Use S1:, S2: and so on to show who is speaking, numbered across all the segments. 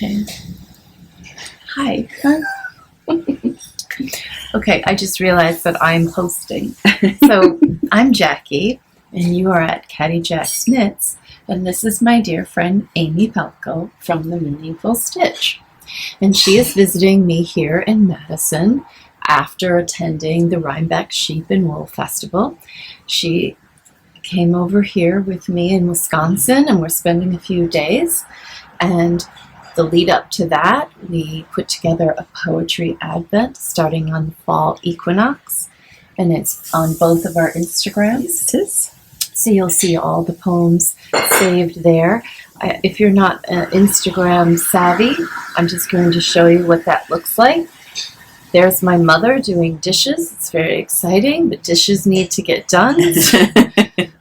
S1: Okay. Hi. Okay, I just realized that I'm hosting. So I'm Jackie, and you are at Cady Jax Knits, and this is my dear friend Amy Palko from The Meaningful Stitch. And she is visiting me here in Madison after attending the Rhinebeck Sheep and Wool Festival. She came over here with me in Wisconsin, and we're spending a few days. And the lead up to that, we put together a poetry advent starting on the fall equinox, and it's on both of our Instagrams.
S2: Yes, it is.
S1: So you'll see all the poems saved there. If you're not Instagram savvy, I'm just going to show you what that looks like. There's my mother doing dishes. It's very exciting, but dishes need to get done.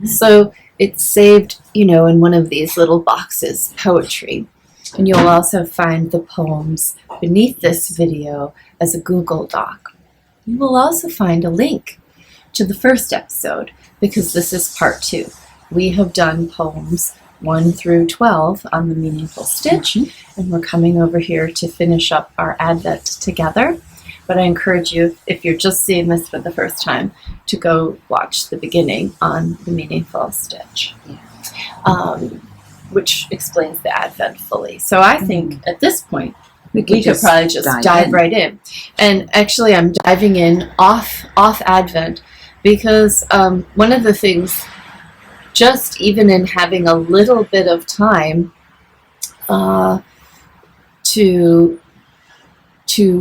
S1: So it's saved, in one of these little boxes, poetry. And you'll also find the poems beneath this video as a Google Doc. You will also find a link to the first episode, because this is part 2. We have done poems 1 through 12 on The Meaningful Stitch, and we're coming over here to finish up our advent together. But I encourage you, if you're just seeing this for the first time, to go watch the beginning on The Meaningful Stitch, which explains the advent fully. So I think at this point, we could probably just dive right in. And actually, I'm diving in off advent, because one of the things, just even in having a little bit of time to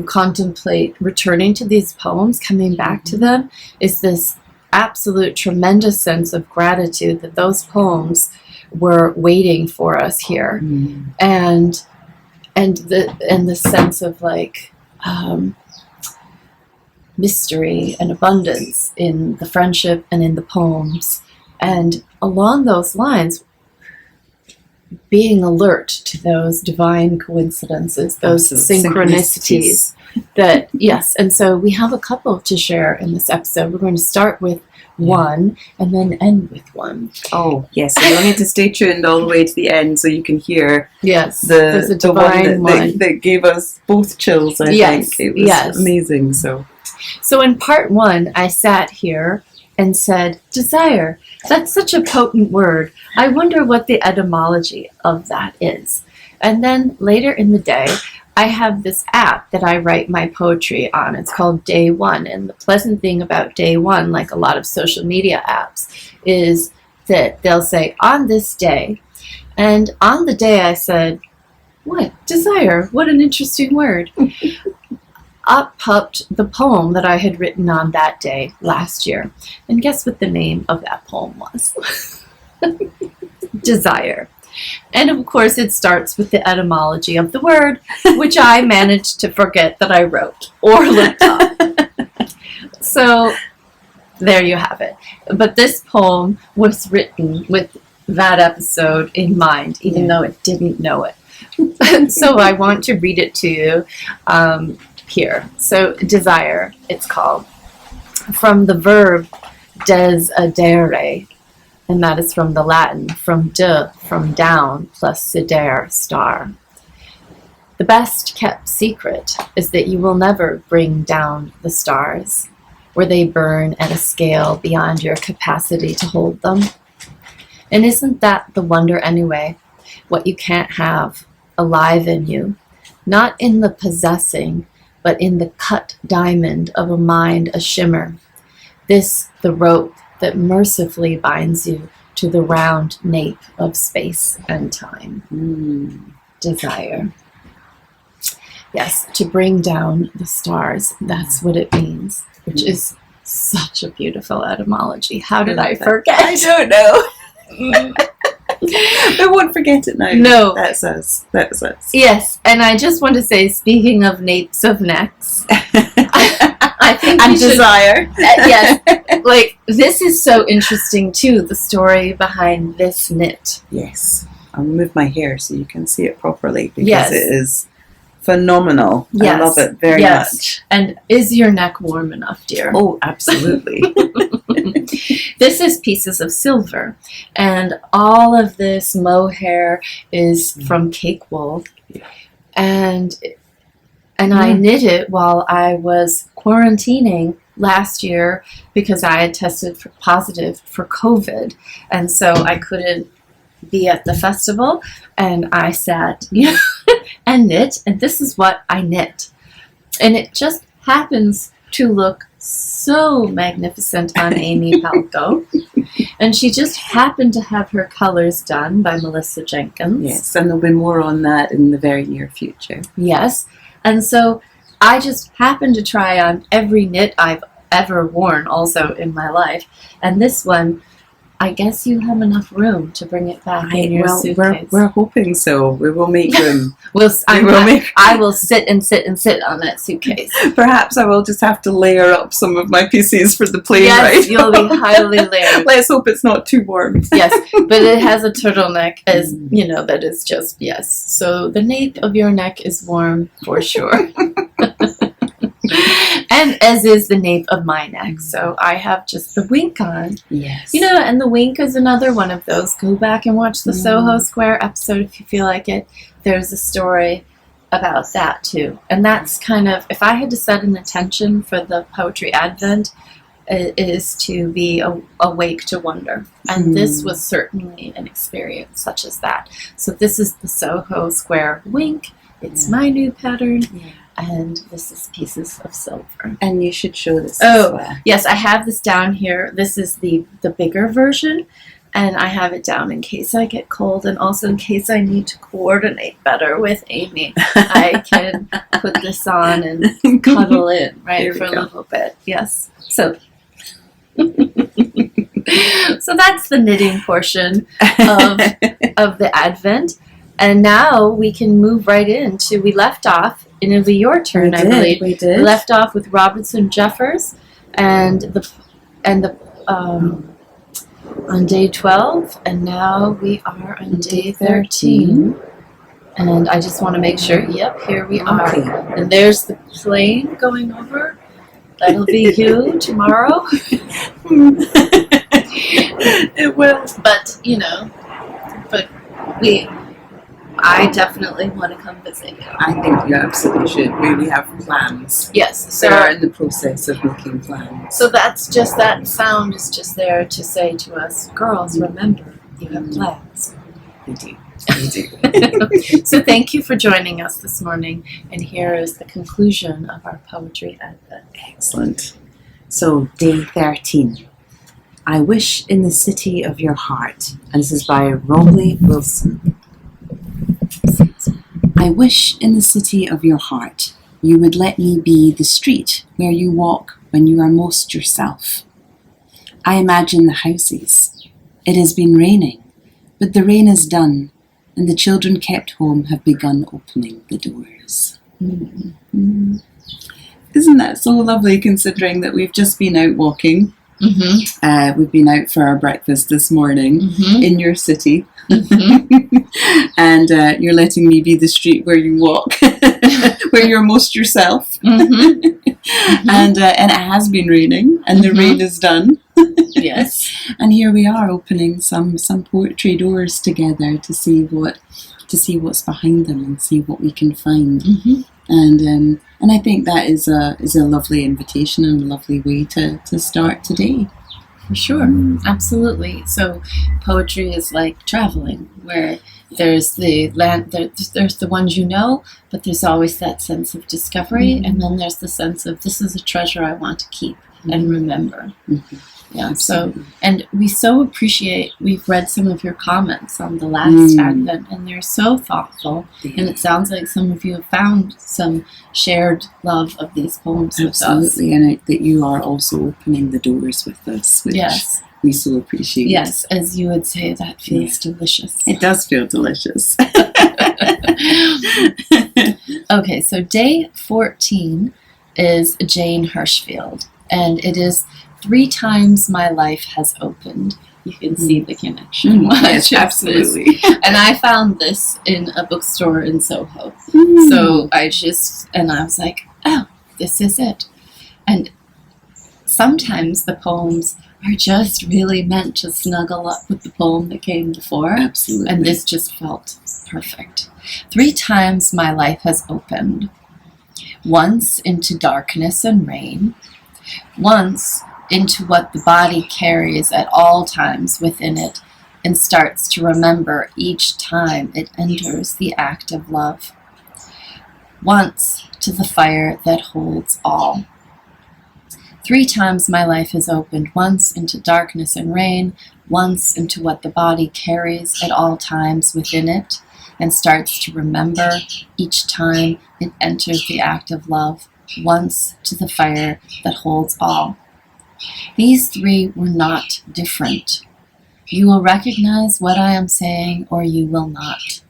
S1: contemplate returning to these poems, coming back to them, is this absolute tremendous sense of gratitude that those poems were waiting for us here, and the sense of mystery and abundance in the friendship and in the poems. And along those lines, being alert to those divine coincidences, those synchronicities that, yes. And so we have a couple to share in this episode. We're going to start with one and then end with one.
S2: Oh, yes. So you'll need to stay tuned all the way to the end so you can hear
S1: there's a divine one
S2: that gave us both chills, I think. It was amazing. So
S1: in part 1, I sat here and said, desire. That's such a potent word. I wonder what the etymology of that is. And then later in the day, I have this app that I write my poetry on. It's called Day One. And the pleasant thing about Day One, like a lot of social media apps, is that they'll say, on this day. And on the day I said, what? Desire. What an interesting word. Up popped the poem that I had written on that day last year. And guess what the name of that poem was? Desire. And of course it starts with the etymology of the word, which I managed to forget that I wrote or looked up. So there you have it. But this poem was written with that episode in mind, even though it didn't know it. So I want to read it to you here. So desire, it's called, from the verb desidere, and that is from the Latin, from down, plus sidere, star. The best kept secret is that you will never bring down the stars, where they burn at a scale beyond your capacity to hold them. And isn't that the wonder anyway? What you can't have alive in you, not in the possessing, but in the cut diamond of a mind a shimmer. This, the rope that mercifully binds you to the round nape of space and time. Desire. Yes, to bring down the stars, that's what it means, which is such a beautiful etymology. How did I forget?
S2: I don't know. I won't forget it now.
S1: No.
S2: That's us.
S1: Yes, and I just want to say, speaking of napes of necks, I think
S2: and desire.
S1: Yes, this is so interesting too, the story behind this knit.
S2: Yes. I'll move my hair so you can see it properly, because it is phenomenal.
S1: Yes.
S2: I love it very much.
S1: And is your neck warm enough, dear?
S2: Oh, absolutely.
S1: This is Pieces of Silver, and all of this mohair is from cake wool. and I knit it while I was quarantining last year because I had tested positive for COVID, and so I couldn't be at the festival, and I sat and knit, and this is what I knit, and it just happens to look so magnificent on Amy Palko. And she just happened to have her colors done by Melissa Jenkins.
S2: Yes, and there'll be more on that in the very near future.
S1: Yes. And so I just happened to try on every knit I've ever worn also in my life. And this one, I guess you have enough room to bring it back in your suitcase.
S2: We're hoping so. We will make room.
S1: I will sit on that suitcase.
S2: Perhaps I will just have to layer up some of my pieces for the plane ride.
S1: Yes, you'll be highly layered.
S2: Let's hope it's not too warm.
S1: Yes, but it has a turtleneck, as you know, that is just, yes. So the nape of your neck is warm for sure. And as is the nape of my neck. So I have just the wink on.
S2: Yes.
S1: You know, and the wink is another one of those. Go back and watch the SoHo Square episode if you feel like it. There's a story about that too. And that's kind of, if I had to set an intention for the Poetry Advent, it is to be awake to wonder. And this was certainly an experience such as that. So this is the SoHo Square wink. It's my new pattern. Yeah. And this is Pieces of Silver.
S2: And you should show this as well.
S1: Yes, I have this down here. This is the bigger version, and I have it down in case I get cold, and also in case I need to coordinate better with Amy. I can put this on and cuddle in, right, for a little bit. Yes. So that's the knitting portion of the Advent. And now we can move right into, we left off, and it'll be your turn, I believe.
S2: We did.
S1: We left off with Robinson Jeffers and on day 12, and now we are on day 13. And I just want to make sure, yep, here we are. And there's the plane going over. That'll be you tomorrow.
S2: It will.
S1: But, you know, I definitely want to come visit you.
S2: I think you absolutely should. We have plans.
S1: Yes.
S2: So we're in the process of making plans.
S1: So that's just, that sound is just there to say to us, girls, remember, you have plans.
S2: We do.
S1: So thank you for joining us this morning. And here is the conclusion of our Poetry Advent.
S2: Excellent. So day 13. I wish in the city of your heart. And this is by Romley Wilson. I wish in the city of your heart you would let me be the street where you walk when you are most yourself. I imagine the houses. It has been raining, but the rain is done, and the children kept home have begun opening the doors. Isn't that so lovely, considering that we've just been out walking? We've been out for our breakfast this morning in your city. And you're letting me be the street where you walk, where you're most yourself. And it has been raining, and the rain is done.
S1: Yes.
S2: And here we are opening some poetry doors together to see what's behind them and see what we can find. And I think that is a lovely invitation and a lovely way to start today.
S1: For sure, absolutely. So poetry is like traveling, where there's the land, there's the ones you know, but there's always that sense of discovery, and then there's the sense of this is a treasure I want to keep and remember. Yeah.
S2: Absolutely.
S1: So, and we so appreciate. We've read some of your comments on the last Advent, and they're so thoughtful. And it sounds like some of you have found some shared love of these poems with us.
S2: Absolutely, and that you are also opening the doors with us, which we so appreciate.
S1: Yes, as you would say, that feels delicious.
S2: It does feel delicious.
S1: Okay, so day 14 is Jane Hirschfield, and it is 3 times my life has opened. You can see the connection.
S2: Yes, absolutely.
S1: And I found this in a bookstore in Soho. So I was like, oh, this is it. And sometimes the poems are just really meant to snuggle up with the poem that came before.
S2: Absolutely.
S1: And this just felt perfect. 3 times my life has opened. Once into darkness and rain. Once into what the body carries at all times within it and starts to remember each time it enters the act of love. Once to the fire that holds all. 3 times my life has opened, once into darkness and rain, once into what the body carries at all times within it, and starts to remember each time it enters the act of love, once to the fire that holds all. These 3 were not different. You will recognize what I am saying, or you will not.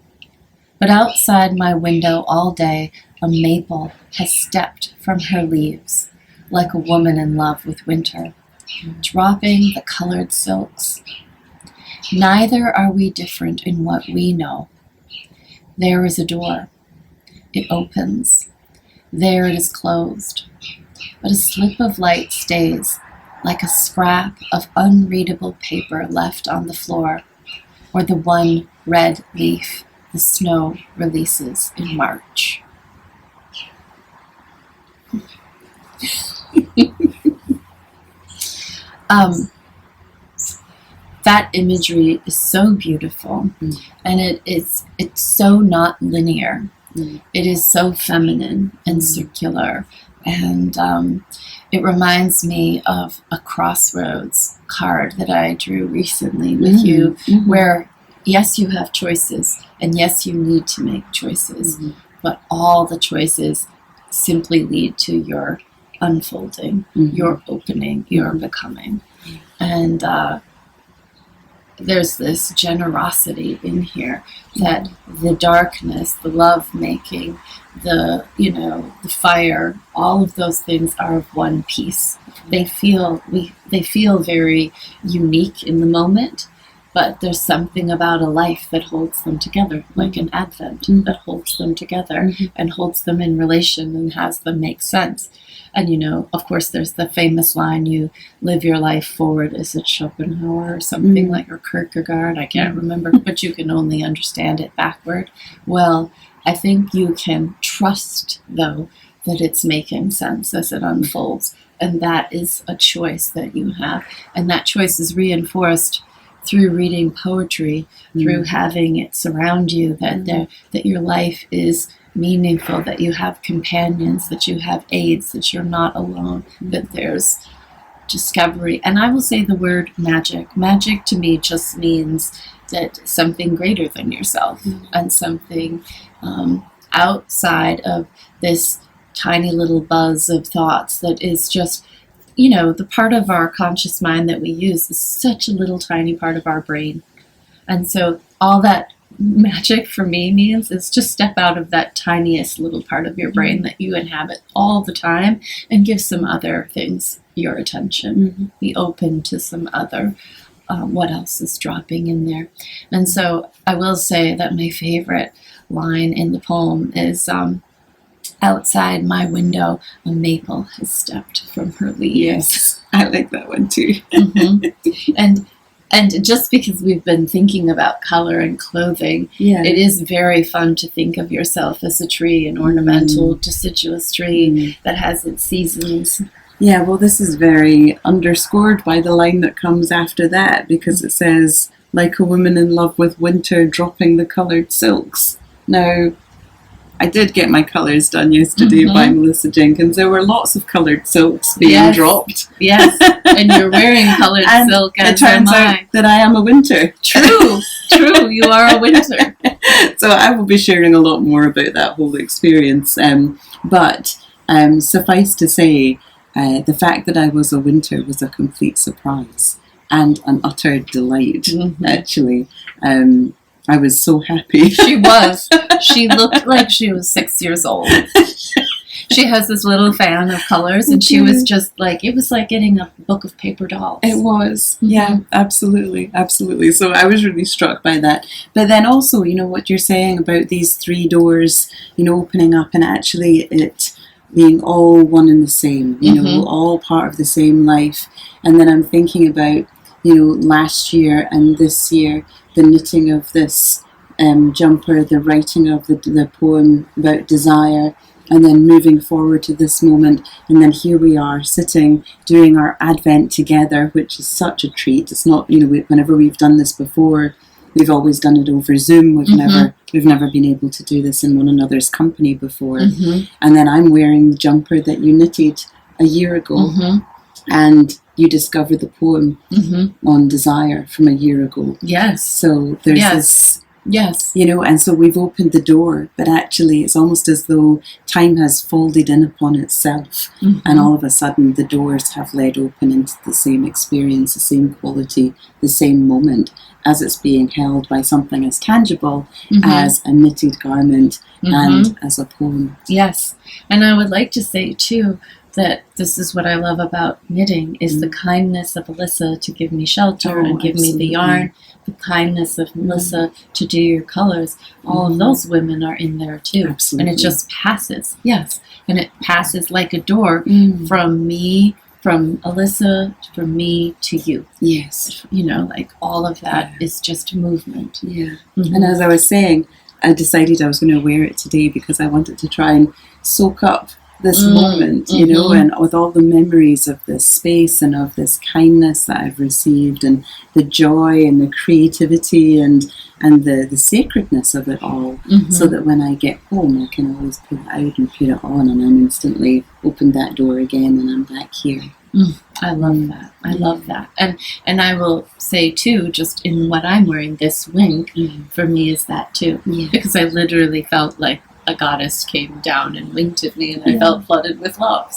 S1: But outside my window all day, a maple has stepped from her leaves, like a woman in love with winter, dropping the colored silks. Neither are we different in what we know. There is a door. It opens. There it is closed. But a slip of light stays, like a scrap of unreadable paper left on the floor, or the one red leaf the snow releases in March. That imagery is so beautiful, and it's so not linear. It is so feminine and circular, and it reminds me of a crossroads card that I drew recently with you, where yes, you have choices, and yes, you need to make choices, but all the choices simply lead to your unfolding, your opening, your becoming. And there's this generosity in here that the darkness, the love making, the fire, all of those things are of one piece. They feel very unique in the moment, but there's something about a life that holds them together, like an Advent that holds them together and holds them in relation and has them make sense. And, of course, there's the famous line, you live your life forward. Is it Schopenhauer or something like, or Kierkegaard? I can't remember, but you can only understand it backward. Well, I think you can trust, though, that it's making sense as it unfolds. And that is a choice that you have. And that choice is reinforced through reading poetry, through having it surround you, that your life is meaningful, that you have companions, that you have aides, that you're not alone, that there's discovery. And I will say the word magic. Magic to me just means that something greater than yourself and something outside of this tiny little buzz of thoughts that is just, the part of our conscious mind that we use is such a little tiny part of our brain. And so all that magic for me means is just step out of that tiniest little part of your brain that you inhabit all the time and give some other things your attention. Be open to some other, what else is dropping in there. And so I will say that my favorite line in the poem is, outside my window, a maple has stepped from her leaves.
S2: Yes, I like that one too.
S1: And just because we've been thinking about color and clothing, it is very fun to think of yourself as a tree, an ornamental, deciduous tree that has its seasons.
S2: Yeah, well, this is very underscored by the line that comes after that, because it says, like a woman in love with winter dropping the coloured silks. Now, I did get my colours done yesterday by Melissa Jenkins. There were lots of coloured silks being dropped.
S1: Yes, and you're wearing coloured silk, and
S2: it turns out that I am a winter.
S1: True, you are a winter.
S2: So I will be sharing a lot more about that whole experience. But suffice to say, the fact that I was a winter was a complete surprise and an utter delight, actually. I was so happy.
S1: She was. She looked like she was 6 years old. She has this little fan of colors, and she was just like, it was like getting a book of paper dolls.
S2: It was. Yeah, absolutely. So I was really struck by that. But then also, what you're saying about these 3 doors, opening up, and actually it being all one and the same, you know, all part of the same life. And then I'm thinking about, you know, last year and this year, the knitting of this jumper, the writing of the poem about desire, and then moving forward to this moment. And then here we are sitting doing our Advent together, which is such a treat. It's not, you know, whenever we've done this before, we've always done it over Zoom. We've never been able to do this in one another's company before. And then I'm wearing the jumper that you knitted a year ago, and you discovered the poem on desire from a year ago.
S1: Yes.
S2: So there's this, you know, and so we've opened the door, but actually it's almost as though time has folded in upon itself, and all of a sudden the doors have led open into the same experience, the same quality, the same moment, as it's being held by something as tangible as a knitted garment and as a poem.
S1: Yes. And I would like to say too that this is what I love about knitting, is the kindness of Alyssa to give me shelter and give me the yarn, the kindness of Melissa to do your colors. All of those women are in there too.
S2: Absolutely.
S1: And it just passes. Yes. And it passes like a door from me, from Alyssa, from me to you.
S2: Yes.
S1: You know, like all of that is just movement.
S2: Yeah. And as I was saying, I decided I was going to wear it today because I wanted to try and soak up this moment, you know, and with all the memories of this space and of this kindness that I've received, and the joy and the creativity and the sacredness of it all, so that when I get home I can always put it out and put it on, and I'm instantly opened that door again and I'm back here.
S1: I love that. I love that. And I will say too, just in what I'm wearing, this wink for me is that too, because I literally felt like a goddess came down and winked at me, and I felt flooded with love.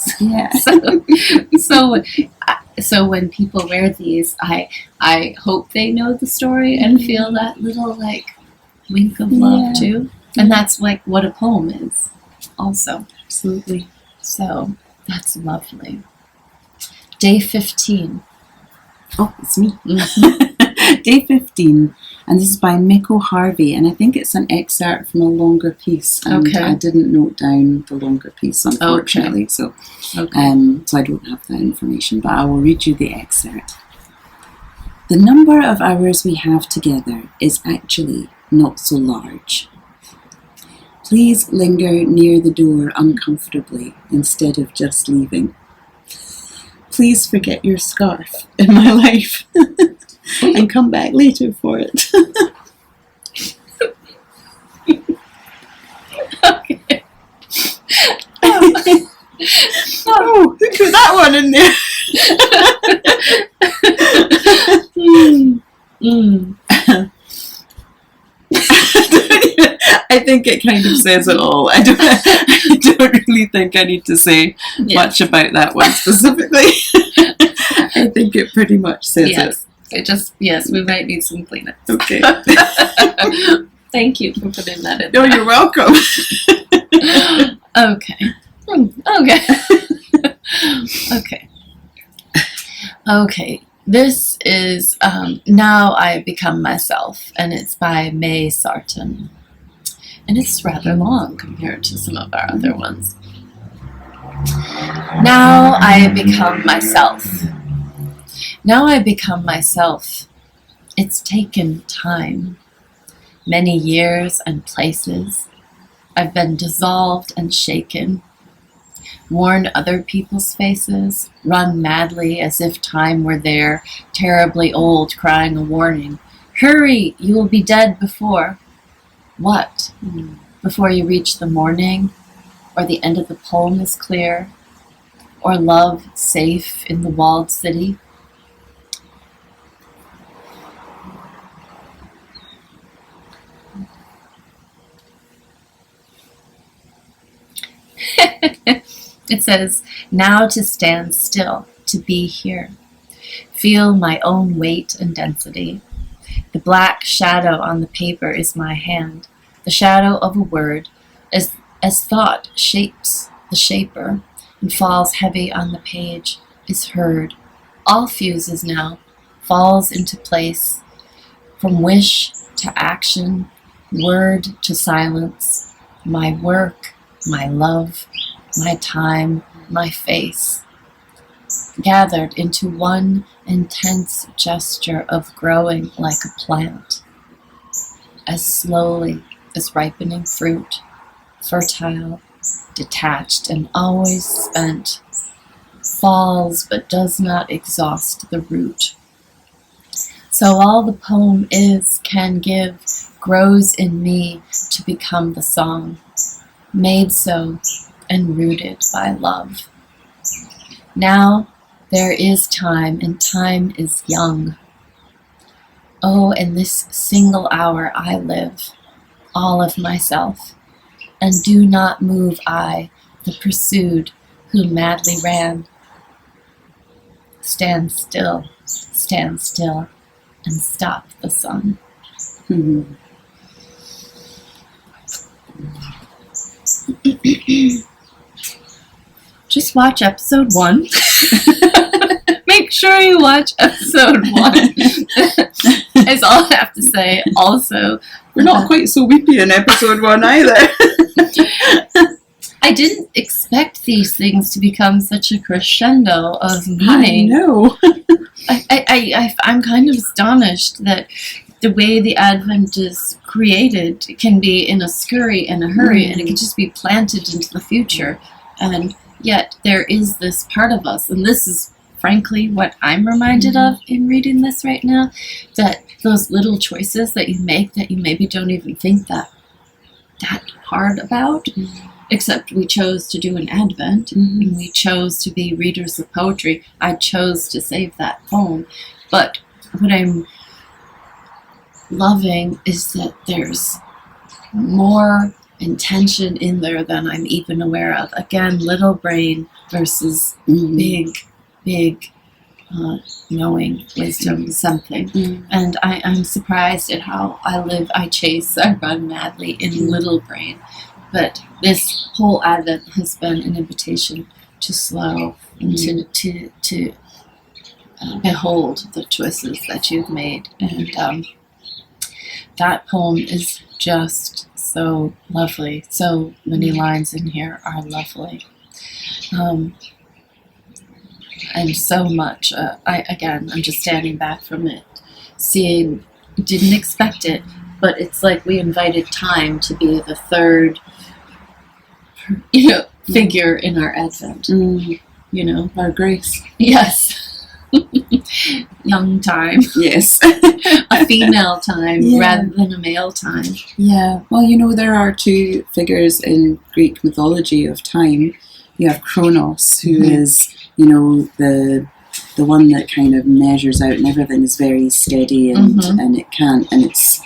S1: So when people wear these, I hope they know the story and feel that little like wink of love too. And that's like what a poem is also.
S2: Absolutely.
S1: So that's lovely. Day 15.
S2: Oh, it's me. Day 15. And this is by Miko Harvey, and I think it's an excerpt from a longer piece. And I didn't note down the longer piece, unfortunately, so I don't have that information, but I will read you the excerpt. The number of hours we have together is actually not so large. Please linger near the door uncomfortably instead of just leaving. Please forget your scarf in my life. And come back later for it.
S1: Okay.
S2: Oh, who put that one in there? I think it kind of says it all. I don't really think I need to say much about that one specifically. I think it pretty much says it.
S1: It just, we might need some cleanup.
S2: Okay.
S1: Thank you for putting that in.
S2: No, you're welcome.
S1: Okay. This is Now I Become Myself, and it's by May Sarton. And it's rather long compared to some of our other ones. Now I become myself. Now I become myself. It's taken time, many years and places. I've been dissolved and shaken, worn other people's faces, run madly as if time were there, terribly old, crying a warning. Hurry, you will be dead before. What? Before you reach the morning, or the end of the poem is clear, or love safe in the walled city? It says, now to stand still, to be here. Feel my own weight and density. The black shadow on the paper is my hand, the shadow of a word, as thought shapes the shaper and falls heavy on the page, is heard. All fuses now, falls into place, from wish to action, word to silence, my work, my love, my time, my face, gathered into one intense gesture of growing like a plant, as slowly as ripening fruit, fertile, detached, and always spent, falls but does not exhaust the root. So all the poem is, can give, grows in me to become the song, made so and rooted by love. Now there is time, and time is young. Oh, in this single hour I live, all of myself, and do not move I, the pursued, who madly ran. Stand still, and stop the sun.
S2: Mhm.
S1: Just watch episode 1. Make sure you watch episode 1. Is all I have to say. Also,
S2: We're not quite so weepy in episode 1 either.
S1: I didn't expect these things to become such a crescendo of
S2: I
S1: meaning.
S2: know.
S1: I'm kind of astonished that the way the Advent is created can be in a scurry and a hurry, and it can just be planted into the future. And yet there is this part of us, and this is frankly what I'm reminded of in reading this right now, that those little choices that you make that you maybe don't even think that hard about, except we chose to do an Advent, and we chose to be readers of poetry. I chose to save that poem. But what I'm loving is that there's more intention in there than I'm even aware of. Again, little brain versus big knowing, wisdom, something. And I'm surprised at how I run madly in little brain. But this whole Advent has been an invitation to slow and to behold the choices that you've made. And that poem is just so lovely. So many lines in here are lovely. And so much. I'm just standing back from it, seeing, didn't expect it, but it's like we invited time to be the third, figure in our Advent. Our grace. Yes. Young time.
S2: Yes.
S1: A female time rather than a male time.
S2: Yeah. Well, there are two figures in Greek mythology of time. You have Kronos, who is, the one that kind of measures out, and everything is very steady and it's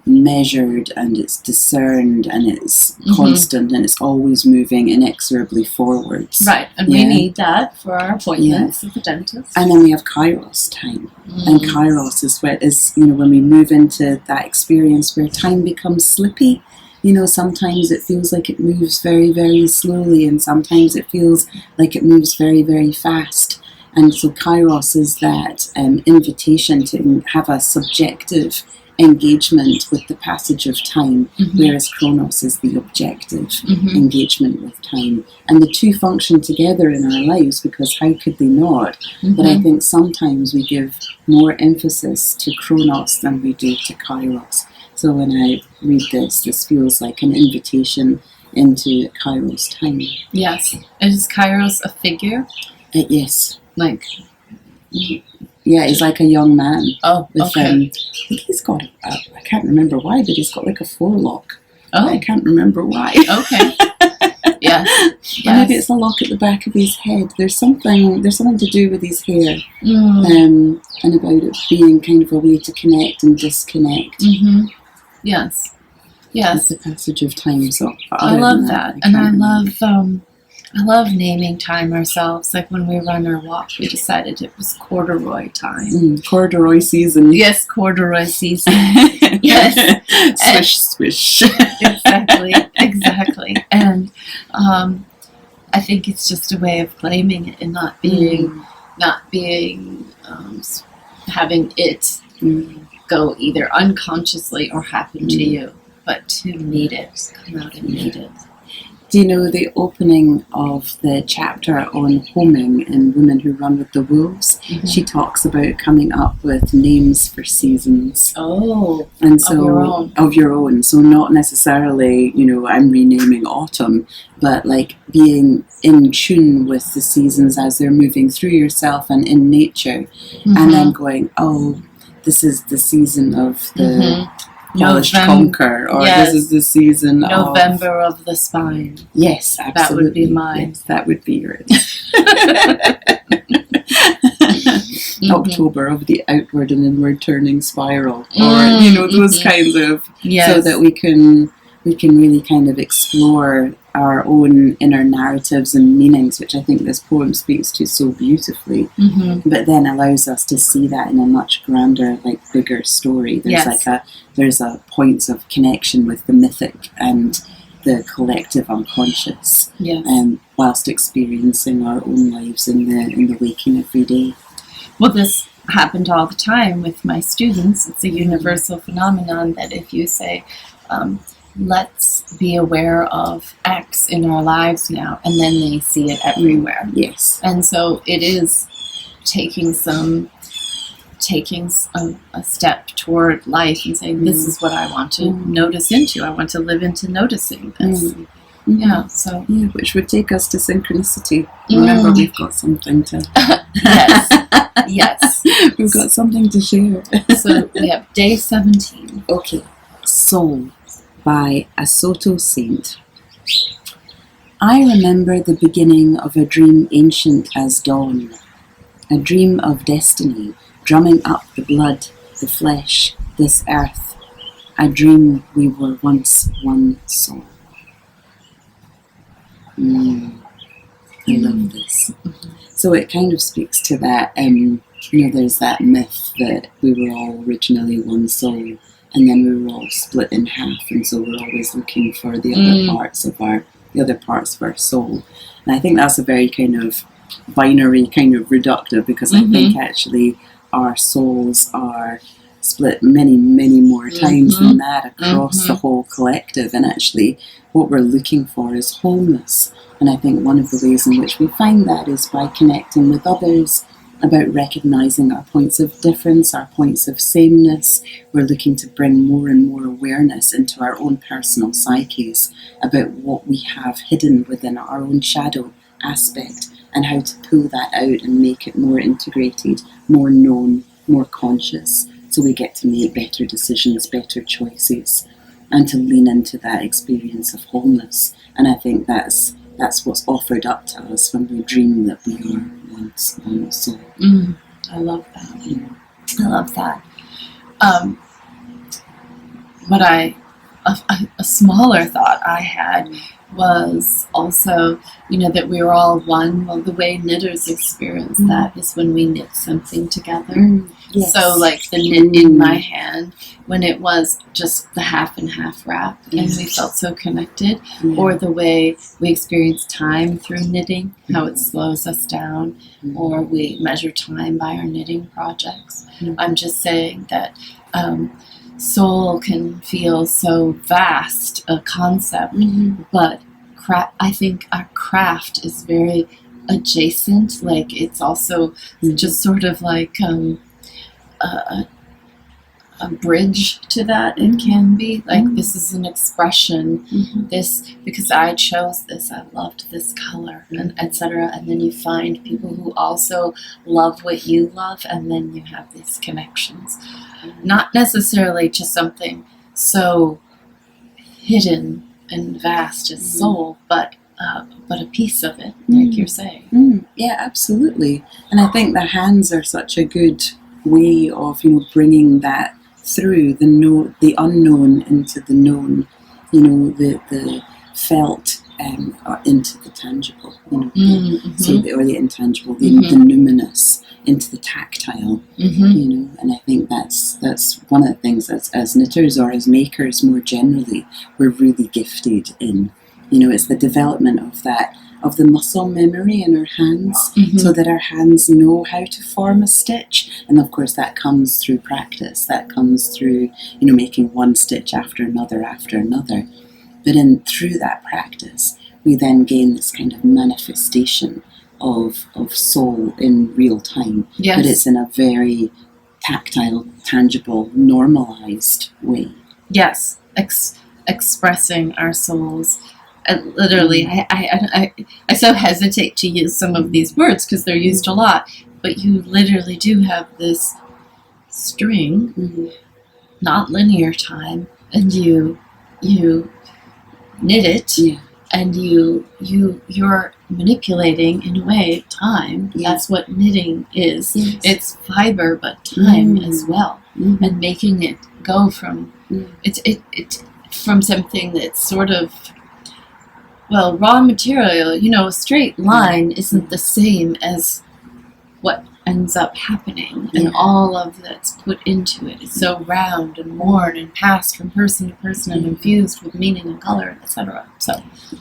S2: measured and it's discerned and it's constant and it's always moving inexorably forwards.
S1: Right, and we need that for our appointments at the dentist.
S2: And then we have Kairos time. And Kairos is when we move into that experience where time becomes slippy. Sometimes it feels like it moves very, very slowly, and sometimes it feels like it moves very, very fast. And so Kairos is that invitation to have a subjective engagement with the passage of time, whereas Kronos is the objective engagement with time. And the two function together in our lives, because how could they not? But I think sometimes we give more emphasis to Kronos than we do to Kairos. So when I read this feels like an invitation into Kairos time.
S1: Yes. Is Kairos a figure?
S2: Yes.
S1: Like...
S2: Yeah, he's like a young man.
S1: Oh, okay.
S2: I think he's got, I can't remember why, but he's got like a forelock.
S1: Oh.
S2: I can't remember why.
S1: Okay. Yes.
S2: Or maybe it's a lock at the back of his head. There's something to do with his hair. And about it being kind of a way to connect and disconnect.
S1: Yes.
S2: With the passage of time. So
S1: I love that. And I love naming time ourselves. Like when we run our walk, we decided it was corduroy time.
S2: Corduroy season.
S1: Yes, corduroy season. Yes.
S2: Swish, swish.
S1: Exactly. And I think it's just a way of claiming it and not being, having it go either unconsciously or happen to you, but to meet it, come out and meet it.
S2: Do you know the opening of the chapter on homing in Women Who Run with the Wolves?
S1: Mm-hmm.
S2: She talks about coming up with names for seasons.
S1: Oh,
S2: And so,
S1: of your own.
S2: So not necessarily, I'm renaming autumn, but like being in tune with the seasons as they're moving through yourself and in nature.
S1: Mm-hmm.
S2: And then going, oh, this is the season of the polished conker, or this is the season
S1: November of the spine.
S2: Yes, absolutely.
S1: That would be mine.
S2: Yes, that would be yours. October of the outward and inward turning spiral, or those kinds of, so that we can really kind of explore our own inner narratives and meanings, which I think this poem speaks to so beautifully, but then allows us to see that in a much grander, like bigger story. There's a points of connection with the mythic and the collective unconscious, whilst experiencing our own lives in the waking every day.
S1: Well, this happened all the time with my students. It's a universal phenomenon that if you say, let's be aware of X in our lives now, and then they see it everywhere.
S2: Yes.
S1: And so it is taking a step toward life and saying, this is what I want to notice into. I want to live into noticing this. Yeah, so.
S2: Yeah, which would take us to synchronicity. Remember, we've got something to...
S1: Yes.
S2: We've got something to share.
S1: So we have day 17.
S2: Okay. Soul by a SoHo saint. I remember the beginning of a dream ancient as dawn, a dream of destiny, drumming up the blood, the flesh, this earth, a dream we were once one soul. I love this. So it kind of speaks to that, there's that myth that we were all originally one soul, and then we were all split in half, and so we're always looking for the other parts of our soul. And I think that's a very kind of binary, kind of reductive, because I think actually our souls are split many, many more times than that across the whole collective, and actually what we're looking for is wholeness. And I think one of the ways in which we find that is by connecting with others, about recognizing our points of difference, our points of sameness. We're looking to bring more and more awareness into our own personal psyches about what we have hidden within our own shadow aspect, and how to pull that out and make it more integrated, more known, more conscious, so we get to make better decisions, better choices, and to lean into that experience of wholeness. And I think that's what's offered up to us when we dream that we are once one soul.
S1: I love that. I love that. A smaller thought I had was also, that we were all one. Well, the way knitters experience that is when we knit something together.
S2: Yes.
S1: So like the knit in my hand, when it was just the half and half wrap, and we felt so connected, or the way we experience time through knitting, how it slows us down, or we measure time by our knitting projects. I'm just saying that soul can feel so vast a concept, but I think our craft is very adjacent. Like it's also just sort of like a bridge to that. It can be like this is an expression, this because I chose this, I loved this color, and etc. And then you find people who also love what you love, and then you have these connections. Not necessarily just something so hidden and vast as soul, but a piece of it, like you're saying.
S2: Yeah, absolutely. And I think the hands are such a good way of bringing that through the unknown into the known, the felt into the tangible, so the intangible, the numinous into the tactile, and I think that's one of the things that as knitters or as makers more generally we're really gifted in. It's the development of the muscle memory in our hands, so that our hands know how to form a stitch. And of course that comes through practice, that comes through making one stitch after another. But through that practice we then gain this kind of manifestation of soul in real time.
S1: Yes.
S2: But it's in a very tactile, tangible, normalized way.
S1: Yes, expressing our souls. Literally, I so hesitate to use some of these words because they're used a lot, but you literally do have this string, not linear time, and you knit it, and you're manipulating, in a way, time. That's what knitting is. It's fiber, but time as well, and making it go from it's from something that's sort of, well, raw material. A straight line isn't the same as what ends up happening, and all of that's put into it is so round and worn and passed from person to person and infused with meaning and color, etc. So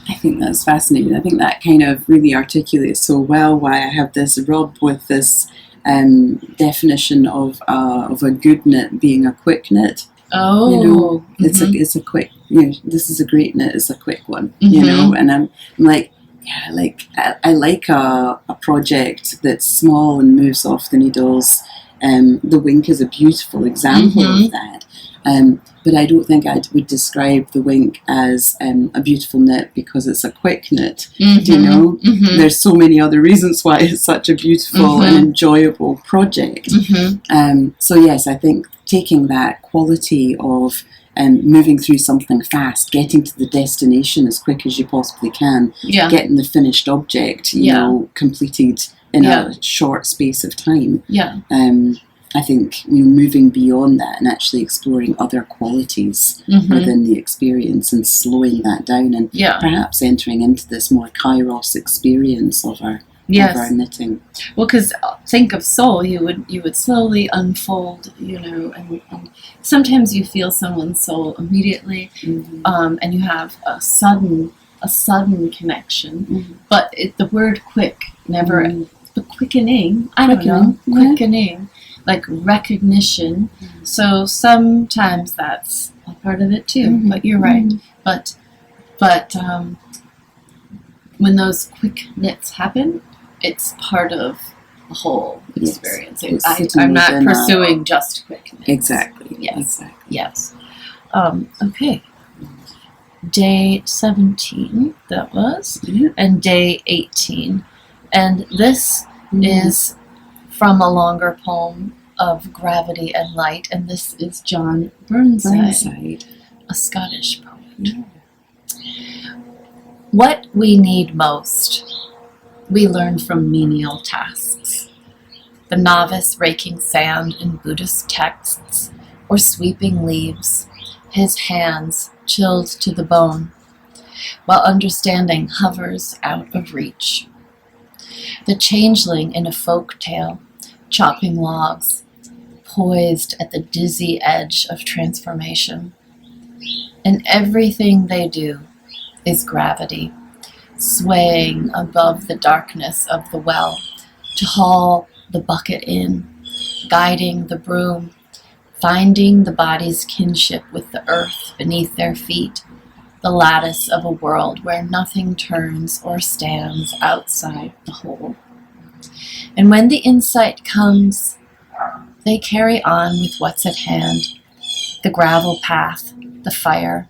S2: I think that's fascinating. I think that kind of really articulates so well why I have this rub with this definition of a good knit being a quick knit.
S1: Oh,
S2: it's a quick. This is a great knit. It's a quick one. And I'm like. Yeah, I like a project that's small and moves off the needles. The Wink is a beautiful example of that. But I don't think I would describe the Wink as a beautiful knit because it's a quick knit. There's so many other reasons why it's such a beautiful and enjoyable project. So yes, I think taking that quality of moving through something fast, getting to the destination as quick as you possibly can, getting the finished object, completed in a short space of time. I think moving beyond that and actually exploring other qualities within the experience and slowing that down and perhaps entering into this more kairos experience of our knitting.
S1: Well, because think of soul, you would slowly unfold, and sometimes you feel someone's soul immediately, and you have a sudden connection. But the word quick never, the quickening. I don't know, quickening, like recognition. So sometimes that's a part of it too. But you're right. But when those quick knits happen, it's part of the whole experience. I'm not pursuing just quick knits.
S2: Exactly.
S1: Yes. Exactly. Yes. Okay. Day 17, that was, and day 18. And this is from a longer poem of Gravity and Light, and this is John Burnside, a Scottish poet. What we need most, we learn from menial tasks. The novice raking sand in Buddhist texts or sweeping leaves, his hands chilled to the bone, while understanding hovers out of reach. The changeling in a folk tale, chopping logs, poised at the dizzy edge of transformation. And everything they do is gravity, swaying above the darkness of the well to haul the bucket in, guiding the broom, finding the body's kinship with the earth beneath their feet, the lattice of a world where nothing turns or stands outside the whole. And when the insight comes, they carry on with what's at hand, the gravel path, the fire,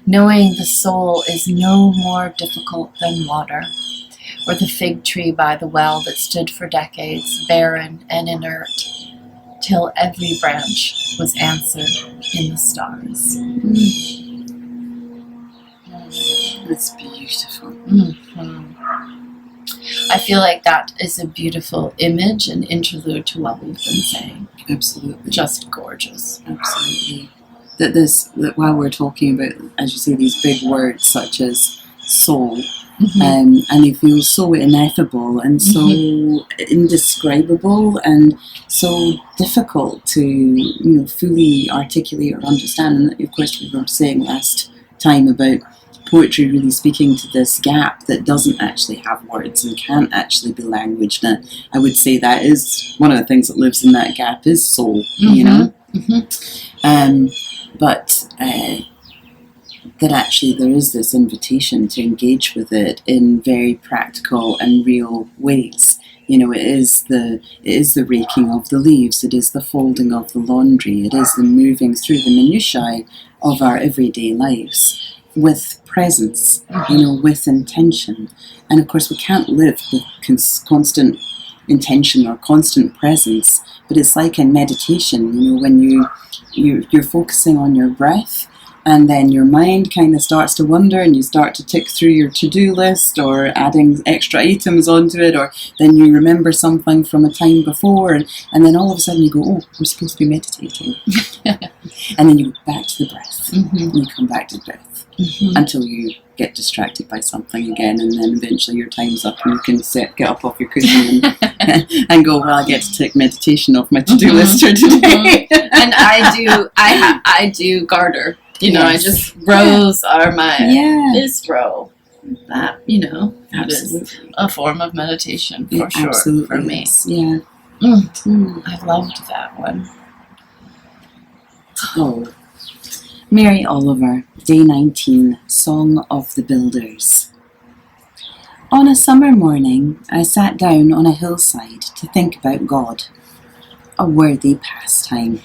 S1: knowing the soul is no more difficult than water, or the fig tree by the well that stood for decades, barren and inert, till every branch was answered in the stars.
S2: That's beautiful.
S1: I feel like that is a beautiful image and interlude to what we've been saying.
S2: Absolutely.
S1: Just gorgeous.
S2: Absolutely. That while we're talking about, as you say, these big words such as soul, and they feel so ineffable and so indescribable and so difficult to fully articulate or understand. And of course, we were saying last time about poetry really speaking to this gap that doesn't actually have words and can't actually be languaged. And I would say that is one of the things that lives in that gap is soul, But that actually there is this invitation to engage with it in very practical and real ways. It is the raking of the leaves, it is the folding of the laundry, it is the moving through the minutiae of our everyday lives with presence, with intention. And of course we can't live with constant intention or constant presence, but it's like in meditation, when you're focusing on your breath, and then your mind kind of starts to wander and you start to tick through your to-do list or adding extra items onto it, or then you remember something from a time before, and then all of a sudden you go, oh, we're supposed to be meditating. And then you go back to the breath, and you come back to the breath until you get distracted by something again, and then eventually your time's up and you can get up off your cushion and go, well, I get to take meditation off my to-do list for today.
S1: And I do garter. I just, rows are this row. That,
S2: Absolutely.
S1: is a form of meditation for sure,
S2: absolutely
S1: for me.
S2: Is. Yeah.
S1: I loved that one.
S2: Oh. Mary Oliver, Day 19, Song of the Builders. On a summer morning, I sat down on a hillside to think about God. A worthy pastime.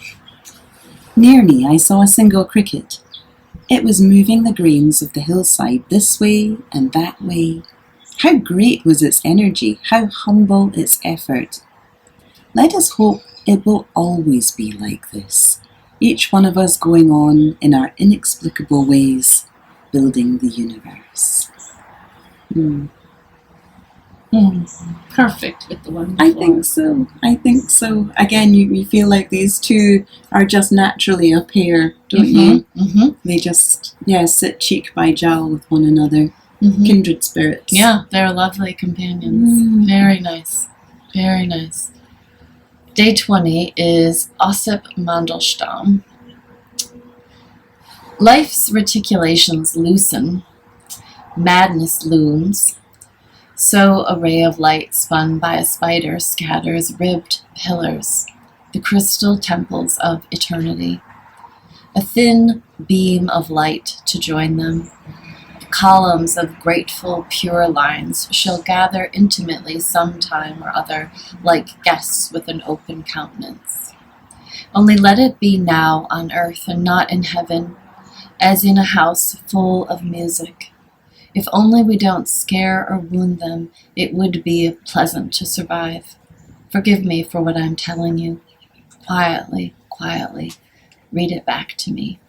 S2: Near me, I saw a single cricket. It was moving the grains of the hillside this way and that way. How great was its energy, how humble its effort. Let us hope it will always be like this, each one of us going on in our inexplicable ways, building the universe.
S1: Perfect with the one.
S2: I think so. Again, you feel like these two are just naturally a pair, don't you? They just, sit cheek by jowl with one another. Kindred spirits.
S1: Yeah, they're lovely companions. Very nice. Very nice. Day 20 is Ossip Mandelstam. Life's reticulations loosen. Madness looms. So a ray of light spun by a spider scatters ribbed pillars, the crystal temples of eternity. A thin beam of light to join them. The columns of grateful, pure lines shall gather intimately some time or other, like guests with an open countenance. Only let it be now on earth and not in heaven, as in a house full of music. If only we don't scare or wound them, it would be pleasant to survive. Forgive me for what I'm telling you. Quietly, read it back to me.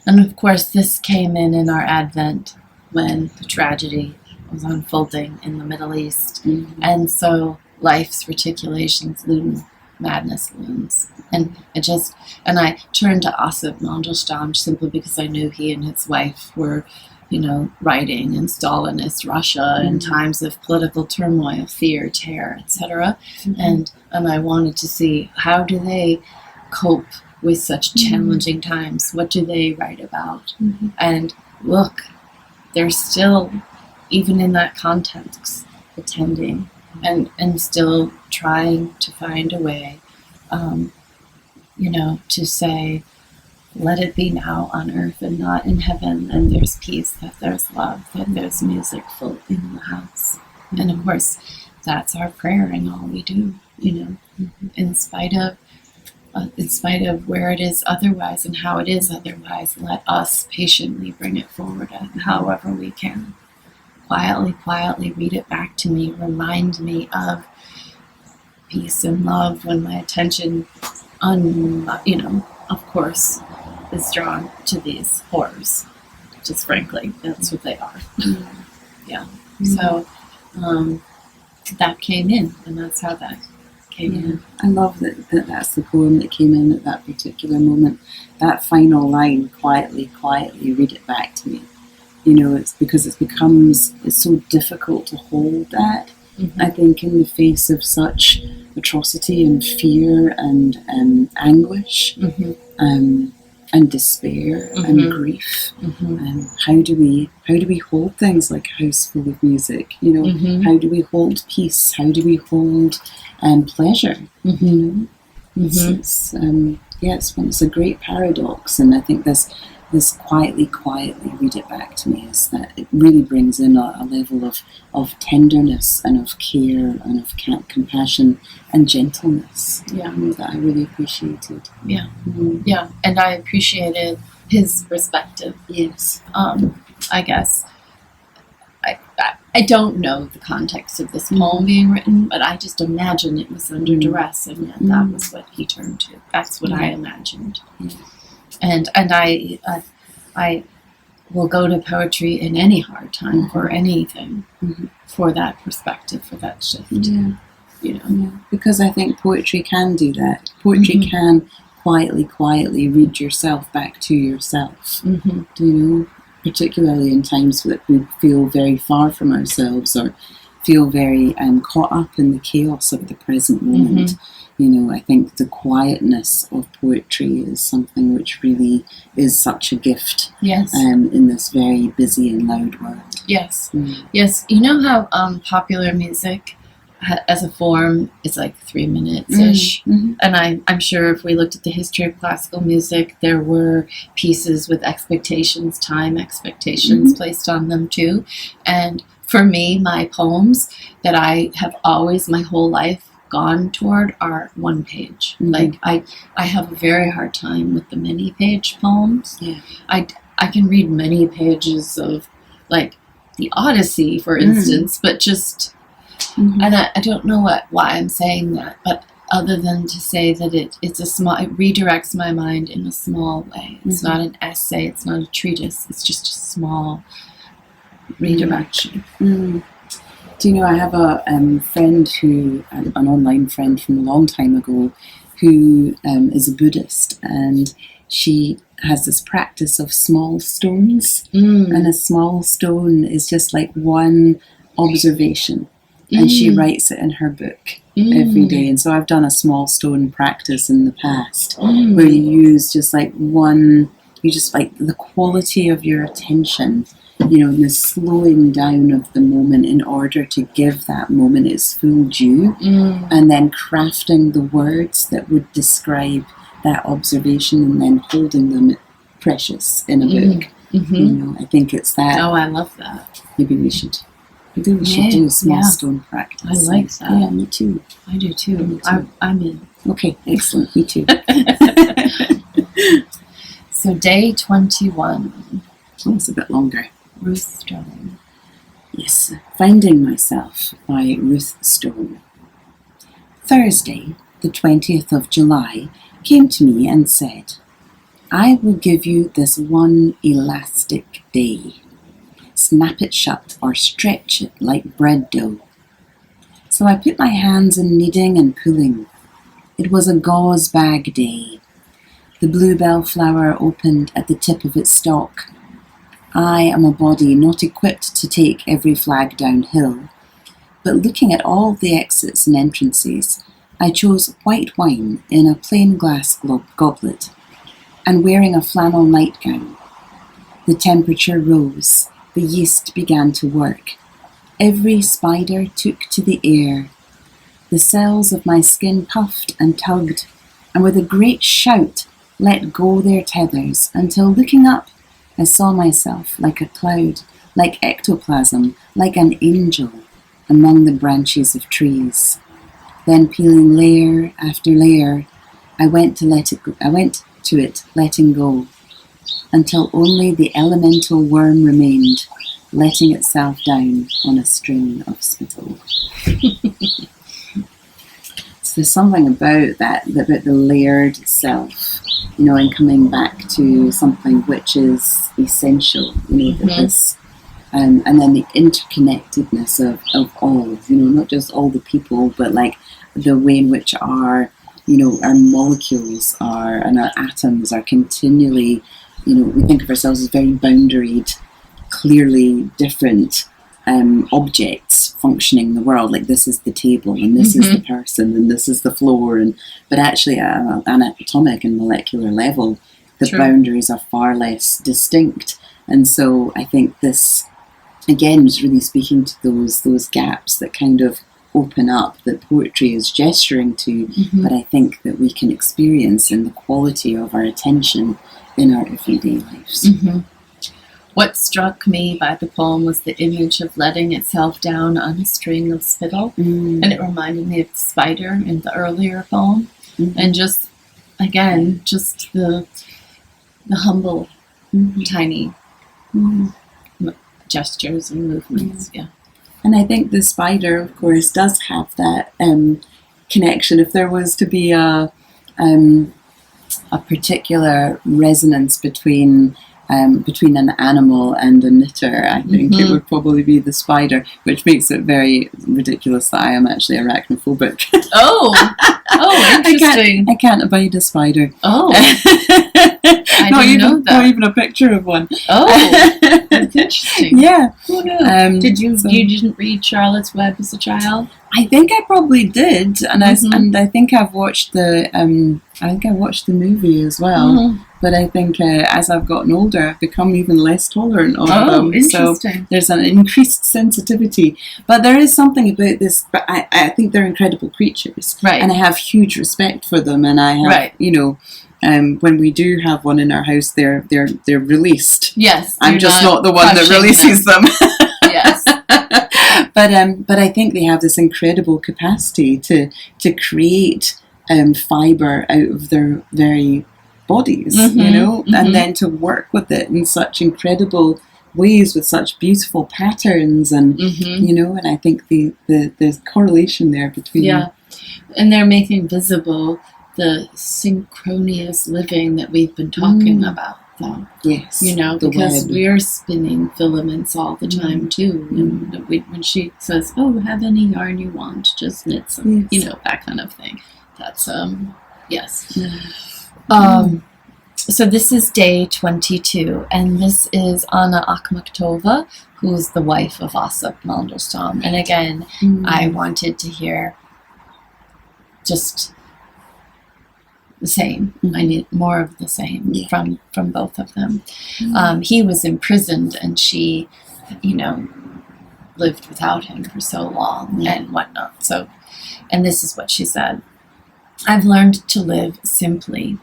S1: And of course, this came in our Advent when the tragedy was unfolding in the Middle East. And so life's reticulations loom, madness looms. And I turned to Ossip Mandelstam simply because I knew he and his wife were writing in Stalinist Russia in times of political turmoil, fear, terror, etc. And I wanted to see, how do they cope with such challenging times? What do they write about? And look, they're still, even in that context, attending and still trying to find a way, to say, let it be now on earth and not in heaven, and there's peace, that there's love, that there's music full in the house. And of course, that's our prayer in all we do, in spite of where it is otherwise and how it is otherwise, let us patiently bring it forward however we can. Quietly read it back to me, remind me of peace and love when my attention, of course, is drawn to these horrors. Just frankly, that's what they are. So that came in, and that's how that came in.
S2: I love that's the poem that came in at that particular moment. That final line, quietly, read it back to me. It's because it's so difficult to hold that. I think in the face of such atrocity and fear and anguish, and despair and grief. How do we hold things like a house full of music? How do we hold peace? How do we hold pleasure? It's a great paradox, and I think this this quietly read it back to me, is that it really brings in a level of tenderness and of care and of compassion and gentleness.
S1: Yeah.
S2: That I really appreciated.
S1: Yeah. Yeah. And I appreciated his perspective.
S2: Yes.
S1: I guess. I don't know the context of this poem being written, but I just imagine it was under duress, and that was what he turned to. That's what I imagined. And I will go to poetry in any hard time for anything, for that perspective, for that shift.
S2: Yeah.
S1: You know.
S2: Yeah. Because I think poetry can do that. Poetry can quietly read yourself back to yourself. You know, particularly in times that we feel very far from ourselves or feel very caught up in the chaos of the present moment. You know, I think the quietness of poetry is something which really is such a gift.
S1: Yes.
S2: In this very busy and loud world.
S1: Yes. Yes. You know how popular music as a form is like 3 minutes-ish? And I'm sure if we looked at the history of classical music, there were pieces with expectations, time expectations placed on them too. And for me, my poems that I have always my whole life gone toward are 1 page. Like I have a very hard time with the many page poems.
S2: Yeah.
S1: I can read many pages of like the Odyssey, for instance, but just and I don't know why I'm saying that, but other than to say that it redirects my mind in a small way. It's not an essay, it's not a treatise, it's just a small redirection.
S2: Do you know, I have a friend an online friend from a long time ago, who is a Buddhist, and she has this practice of small stones, and a small stone is just like one observation, and she writes it in her book every day. And so I've done a small stone practice in the past, where you use just like the quality of your attention, you know, the slowing down of the moment in order to give that moment its full due, and then crafting the words that would describe that observation, and then holding them precious in a book. You know, I think it's that.
S1: Oh, I love that.
S2: Maybe we should do a small stone practice.
S1: I like that.
S2: Yeah, me too.
S1: I do too. I'm in.
S2: Okay, excellent. Me too.
S1: So day 21.
S2: Oh, it's a bit longer.
S1: Ruth Stone.
S2: Yes, Finding Myself by Ruth Stone. Thursday, the 20th of July, came to me and said, "I will give you this one elastic day. Snap it shut or stretch it like bread dough." So I put my hands in kneading and pulling. It was a gauze bag day. The bluebell flower opened at the tip of its stalk. I am a body not equipped to take every flag downhill, but looking at all the exits and entrances, I chose white wine in a plain glass goblet, and wearing a flannel nightgown. The temperature rose. The yeast began to work. Every spider took to the air. The cells of my skin puffed and tugged, and with a great shout let go their tethers, until looking up, I saw myself like a cloud, like ectoplasm, like an angel, among the branches of trees. Then peeling layer after layer, I went to it, letting go, until only the elemental worm remained, letting itself down on a string of spittle. So there's something about about the layered self, you know, and coming back to something which is essential, you know, that this, and then the interconnectedness of all, you know, not just all the people, but like the way in which our molecules and our atoms are continually, you know, we think of ourselves as very boundaried, clearly different objects functioning in the world. Like, this is the table, and this is the person, and this is the floor, but actually at an atomic and molecular level, the boundaries are far less distinct. And so I think this, again, is really speaking to those gaps that kind of open up, that poetry is gesturing to, but I think that we can experience in the quality of our attention in our everyday lives.
S1: Mm-hmm. What struck me by the poem was the image of letting itself down on a string of spittle, and it reminded me of the spider in the earlier poem, and just, again, just the humble, tiny gestures and movements. Yeah.
S2: And I think the spider, of course, does have that connection. If there was to be a particular resonance between an animal and a knitter, I think it would probably be the spider, which makes it very ridiculous that I am actually arachnophobic.
S1: Oh, interesting.
S2: I can't abide a spider.
S1: Oh, I didn't know that.
S2: Not even a picture of one.
S1: Oh, that's interesting.
S2: Yeah.
S1: Who knew? You didn't read Charlotte's Web as a child?
S2: I think I probably did, and I think I've watched the movie as well. But I think as I've gotten older, I've become even less tolerant of them.
S1: Interesting.
S2: So there's an increased sensitivity. But there is something about this. But I think they're incredible creatures,
S1: right?
S2: And I have huge respect for them. And I have, when we do have one in our house, they're released.
S1: Yes,
S2: I'm just not the one that releases them.
S1: Yes.
S2: But I think they have this incredible capacity to create fibre out of their very bodies, and then to work with it in such incredible ways with such beautiful patterns, and and I think the correlation there between
S1: and they're making visible the synchronous living that we've been talking about, though.
S2: Yes,
S1: because we're spinning filaments all the time too, and when she says, "Oh, have any yarn you want, just knit some," that kind of thing. That's yes. So this is day 22, and this is Anna Akhmaktova, who's the wife of Asap Mandelstam. And again, I wanted to hear just the same. I need more of the same from both of them. He was imprisoned, and she, lived without him for so long and whatnot. So, and this is what she said. I've learned to live simply,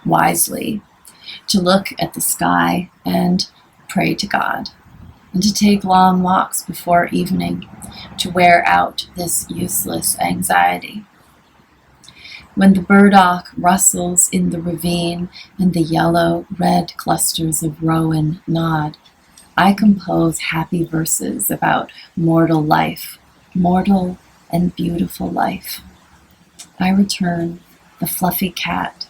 S1: wisely, to look at the sky and pray to God, and to take long walks before evening to wear out this useless anxiety. When the burdock rustles in the ravine and the yellow-red clusters of rowan nod, I compose happy verses about mortal life, mortal and beautiful life. I return, the fluffy cat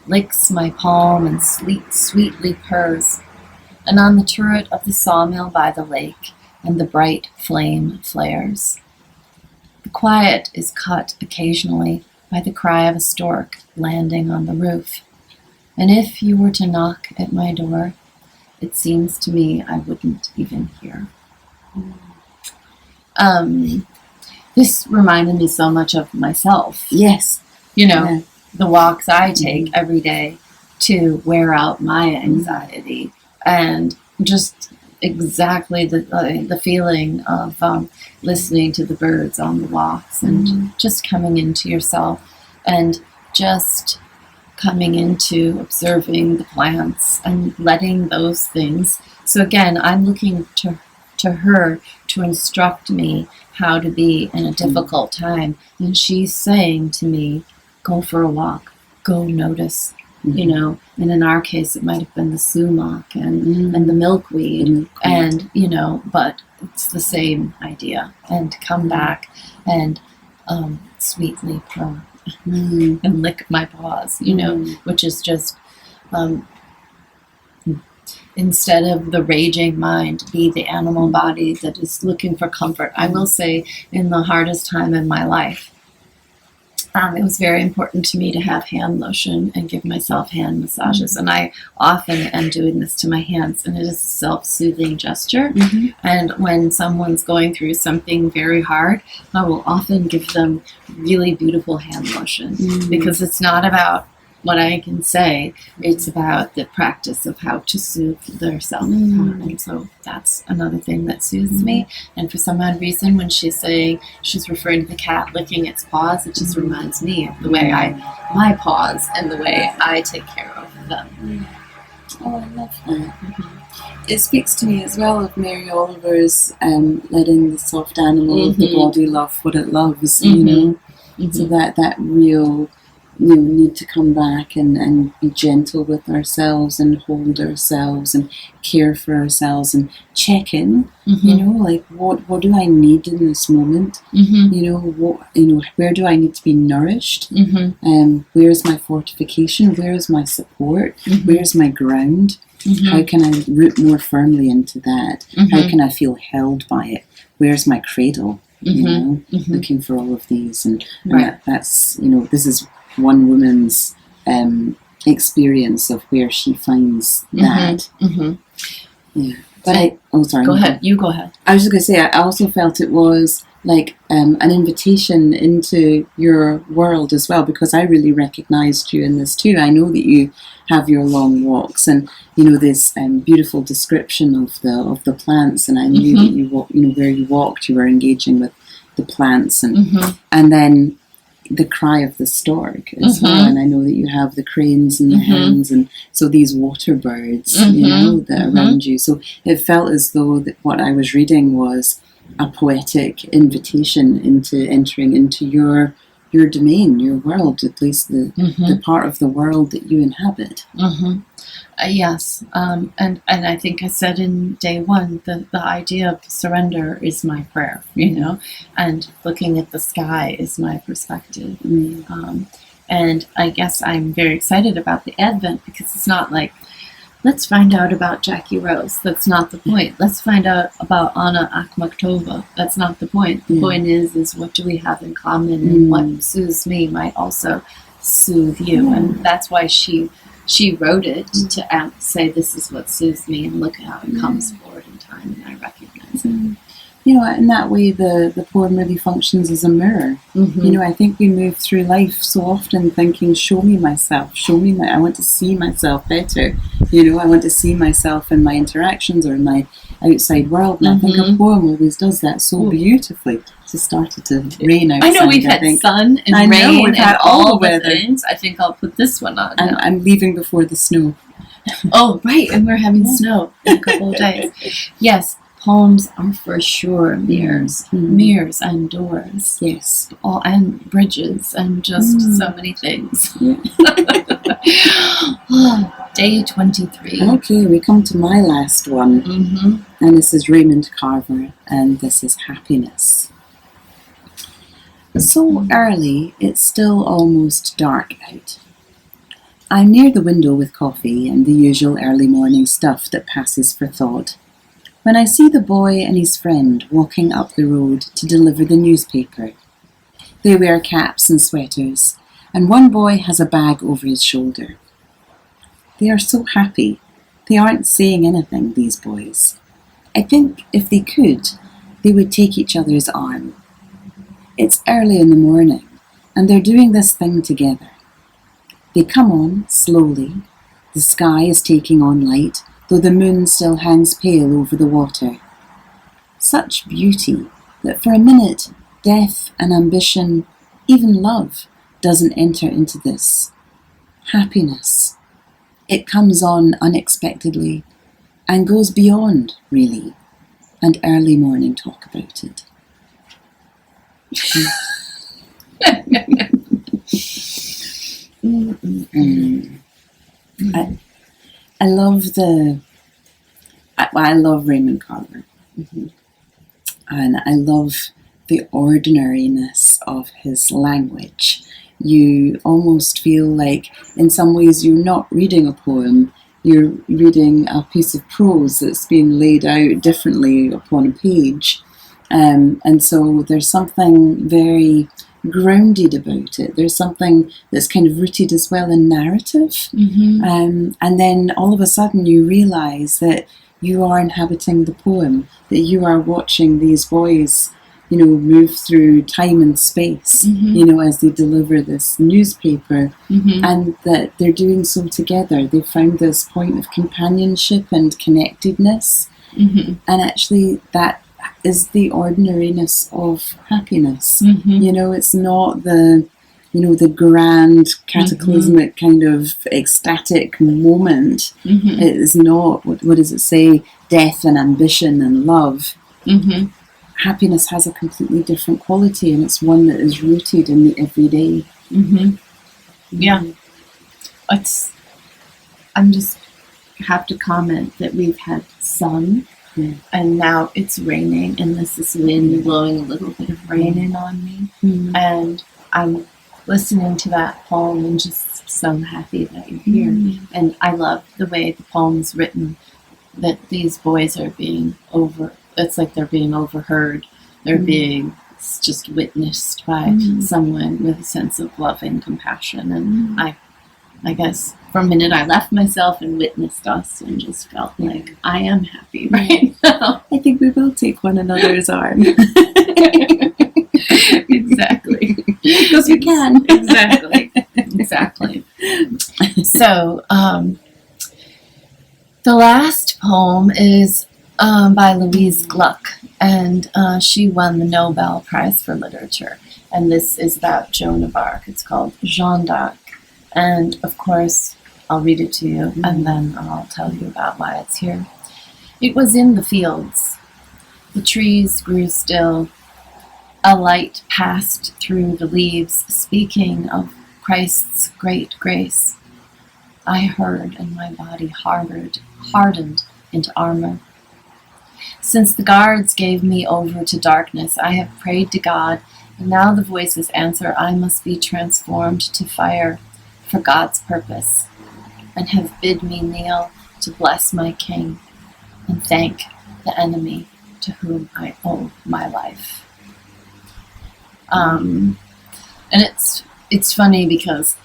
S1: licks my palm and sweetly purrs, and on the turret of the sawmill by the lake, and the bright flame flares. The quiet is cut occasionally by the cry of a stork landing on the roof, and if you were to knock at my door, it seems to me I wouldn't even hear. This reminded me so much of myself.
S2: Yes.
S1: The walks I take every day to wear out my anxiety, and just exactly the feeling of listening to the birds on the walks, and just coming into yourself, and just coming into observing the plants and letting those things. So again, I'm looking to her to instruct me how to be in a difficult time, and she's saying to me, go for a walk, go notice, and in our case it might have been the sumac and the milkweed, and but it's the same idea, and come back and sweetly purr and lick my paws, which is just instead of the raging mind, be the animal body that is looking for comfort. I will say, in the hardest time in my life, it was very important to me to have hand lotion and give myself hand massages. And I often am doing this to my hands, and it is a self-soothing gesture. And when someone's going through something very hard, I will often give them really beautiful hand lotion, because it's not about what I can say, it's about the practice of how to soothe theirself. And so that's another thing that soothes me. And for some odd reason, when she's saying, she's referring to the cat licking its paws, it just reminds me of the way my paws and the way I take care of them.
S2: Oh, I love that. It speaks to me as well of Mary Oliver's letting the soft animal of the body love what it loves, you know. So that real, you know, need to come back and be gentle with ourselves and hold ourselves and care for ourselves and check in, you know, like what do I need in this moment? You know, where do I need to be nourished? Where's my fortification? Where's my support? Where's my ground? How can I root more firmly into that? How can I feel held by it? Where's my cradle? You know, looking for all of these, and that's, you know, this is one woman's experience of where she finds that. Yeah, but sorry.
S1: Go ahead. You go ahead.
S2: I was just going to say, I also felt it was like an invitation into your world as well, because I really recognised you in this too. I know that you have your long walks, and you know this beautiful description of the plants, and I knew that you know where you walked, you were engaging with the plants, and then the cry of the stork as well. And I know that you have the cranes and the hens, and so these water birds, you know, that are around you. So it felt as though that what I was reading was a poetic invitation into entering into your domain, your world, at least the part of the world that you inhabit.
S1: Yes, and I think I said in day one, the idea of surrender is my prayer, you know, and looking at the sky is my perspective. And I guess I'm very excited about the Advent, because it's not like, let's find out about Jackie Rose. That's not the point. Let's find out about Anna Akhmatova. That's not the point. The point is what do we have in common, and what soothes me might also soothe you. And that's why she wrote it to say, this is what soothes me, and look at how it comes forward in time, and I recognize it.
S2: You know, in that way, the poem really functions as a mirror. You know, I think we move through life so often thinking, show me myself, I want to see myself better. You know, I want to see myself in my interactions or in my outside world. And I think a poem always does that so beautifully. It just started to rain outside.
S1: I know we've had sun and rain and all the things. I think I'll put this one on now.
S2: I'm leaving before the snow.
S1: Oh, right, and we're having snow in a couple of days. Yes. Poems are for sure mirrors, mirrors and doors.
S2: Yes,
S1: and bridges and just so many things. Day 23.
S2: Okay, we come to my last one, and this is Raymond Carver, and this is Happiness. So early, it's still almost dark out. I'm near the window with coffee and the usual early morning stuff that passes for thought, when I see the boy and his friend walking up the road to deliver the newspaper. They wear caps and sweaters, and one boy has a bag over his shoulder. They are so happy. They aren't saying anything, these boys. I think if they could, they would take each other's arm. It's early in the morning, and they're doing this thing together. They come on slowly. The sky is taking on light, though the moon still hangs pale over the water. Such beauty that for a minute death and ambition, even love, doesn't enter into this. Happiness. It comes on unexpectedly and goes beyond, really, and early morning talk about it. I love Raymond Carver, and I love the ordinariness of his language. You almost feel like, in some ways, you're not reading a poem, you're reading a piece of prose that's being laid out differently upon a page. And so there's something very grounded about it. There's something that's kind of rooted as well in narrative. And then all of a sudden you realise that you are inhabiting the poem, that you are watching these boys, you know, move through time and space, you know, as they deliver this newspaper, and that they're doing so together. They've found this point of companionship and connectedness, and actually that is the ordinariness of happiness. You know, it's not the the grand cataclysmic kind of ecstatic moment.
S1: Mm-hmm.
S2: It is not, what does it say, death and ambition and love.
S1: Mm-hmm.
S2: Happiness has a completely different quality, and it's one that is rooted in the everyday.
S1: Mm-hmm. Yeah. I'm just have to comment that we've had sun, and now it's raining, and this is wind blowing a little bit of rain in on me, and I'm listening to that poem and just so happy that you're here. And I love the way the poem's written, that these boys are being it's like they're being overheard. They're being just witnessed by someone with a sense of love and compassion. And I guess for a minute I left myself and witnessed us and just felt like I am happy right now.
S2: I think we will take one another's arm.
S1: Exactly.
S2: Because we can.
S1: Exactly. So, the last poem is by Louise Gluck, and she won the Nobel Prize for Literature. And this is about Joan of Arc. It's called Jeanne d'Arc. And of course, I'll read it to you, and then I'll tell you about why it's here. It was in the fields. The trees grew still. A light passed through the leaves, speaking of Christ's great grace. I heard, and my body hardened into armor. Since the guards gave me over to darkness, I have prayed to God, and now the voices answer, I must be transformed to fire for God's purpose, and have bid me kneel to bless my King and thank the enemy to whom I owe my life. And it's funny because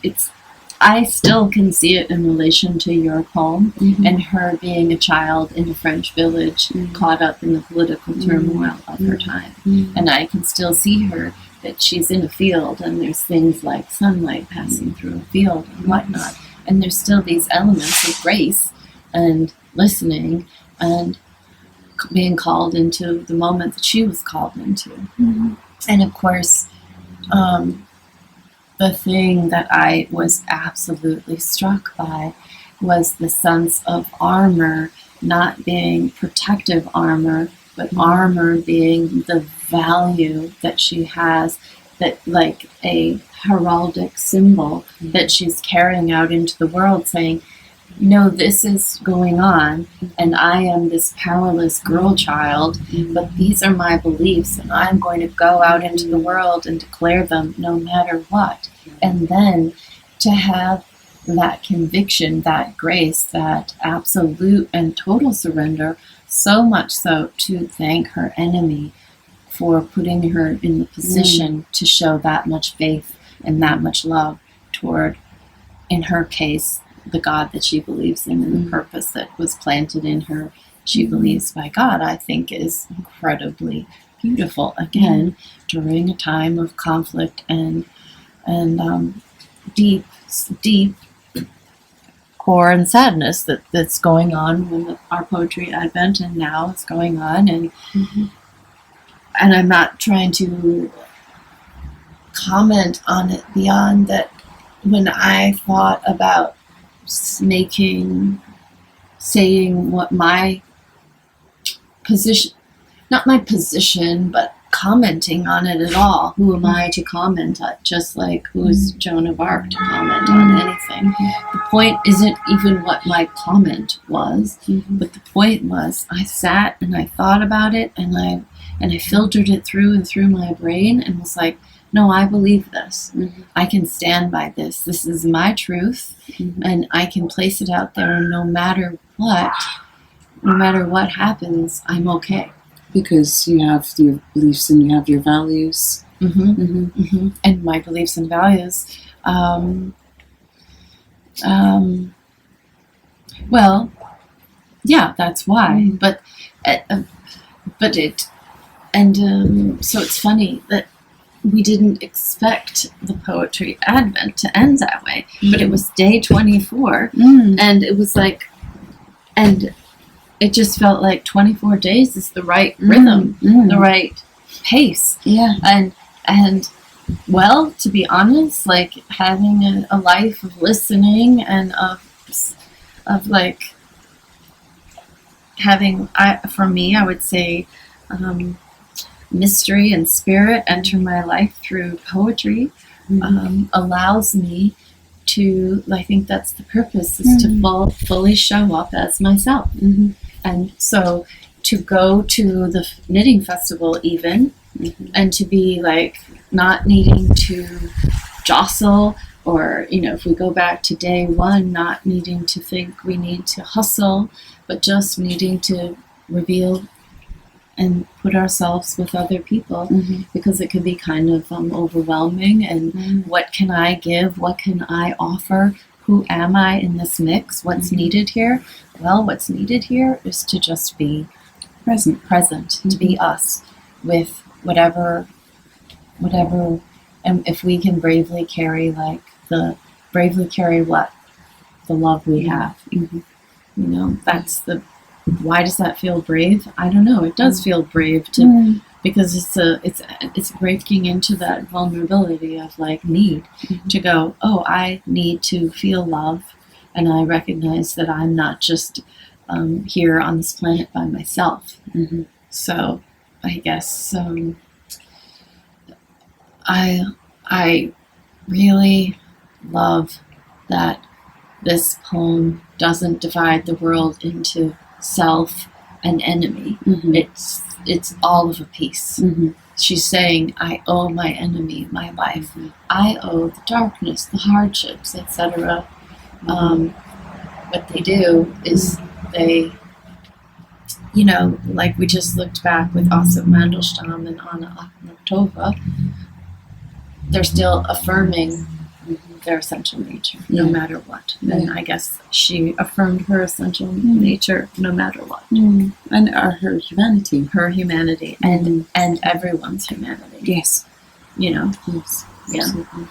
S1: I still can see it in relation to your poem and her being a child in a French village caught up in the political turmoil of her time. And I can still see her, that she's in a field and there's things like sunlight passing through a field and whatnot. And there's still these elements of grace and listening and being called into the moment that she was called into. And of course, the thing that I was absolutely struck by was the sense of armor not being protective armor, but armor being the value that she has, that like a heraldic symbol that she's carrying out into the world, saying, no, this is going on, and I am this powerless girl child, but these are my beliefs, and I'm going to go out into the world and declare them no matter what. And then to have that conviction, that grace, that absolute and total surrender, so much so to thank her enemy for putting her in the position to show that much faith and that much love toward, in her case, the God that she believes in and the purpose that was planted in her, she believes by God, I think is incredibly beautiful. Again, during a time of conflict and deep core and sadness that's going on when our Poetry Advent and now is going on. And I'm not trying to comment on it beyond that. When I thought about saying what my position, not my position, but commenting on it at all. Who am I to comment on? Just like who is Joan of Arc to comment on anything? The point isn't even what my comment was, but the point was I sat and I thought about it and I filtered it through and through my brain and was like, no, I believe this. I can stand by this. This is my truth, and I can place it out there, and no matter what happens, I'm okay.
S2: Because you have your beliefs and you have your values.
S1: And my beliefs and values, well, yeah, that's why. But so it's funny that we didn't expect the Poetry Advent to end that way, but it was day 24, and it was like, and it just felt like 24 days is the right rhythm, the right pace.
S2: Yeah.
S1: And Well, to be honest, like having a life of listening and of like having, for me, I would say, mystery and spirit enter my life through poetry, allows me to, I think that's the purpose, is to fully show up as myself. And so to go to the knitting festival even, and to be like not needing to jostle, or, if we go back to day one, not needing to think we need to hustle, but just needing to reveal and put ourselves with other people, because it could be kind of overwhelming. And what can I give? What can I offer? Who am I in this mix? What's needed here? Well, what's needed here is to just be present, to be us with whatever, and if we can bravely carry what? The love we have. That's the, why does that feel brave? I don't know. It does feel brave because it's breaking into that vulnerability of like need to go, oh, I need to feel love, and I recognize that I'm not just here on this planet by myself. So I guess I really love that this poem doesn't divide the world into self and enemy. It's all of a piece. She's saying, I owe my enemy my life. I owe the darkness, the hardships, etc. What they do is they, like we just looked back with Osip Mandelstam and Anna Akhmatova, they're still affirming their essential nature, no matter what. And I guess she affirmed her essential nature, no matter what.
S2: And her humanity.
S1: Her humanity, and everyone's humanity.
S2: Yes.
S1: Yes. Yeah.
S2: Absolutely.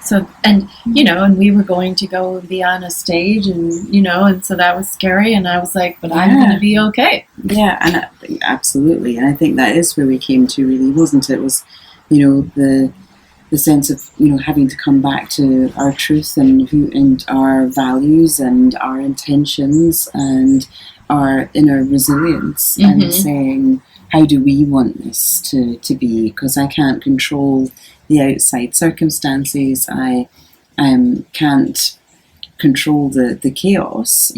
S1: So, and we were going to go and be on a stage, and and so that was scary, and I was like, but I'm going to be okay.
S2: Yeah, and absolutely. And I think that is where we came to, really, wasn't it? Was, the sense of having to come back to our truth and our values and our intentions and our inner resilience, and saying, how do we want this to be? Because I can't control the outside circumstances. I can't control the chaos,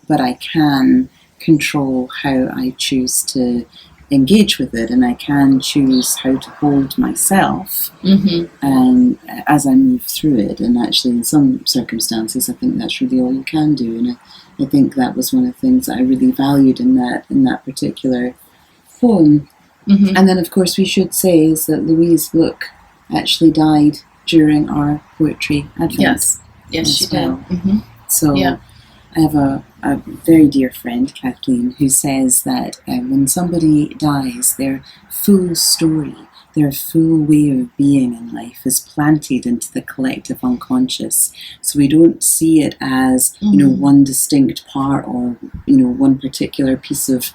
S2: but I can control how I choose to engage with it, and I can choose how to hold myself and as I move through it. And actually, in some circumstances, I think that's really all you can do. And I think that was one of the things that I really valued in that particular poem. And then, of course, we should say is that Louise Gluck actually died during our poetry advent.
S1: Yes, she did.
S2: So I have a very dear friend, Kathleen, who says that when somebody dies, their full story, their full way of being in life is planted into the collective unconscious. So we don't see it as, one distinct part, or, one particular piece of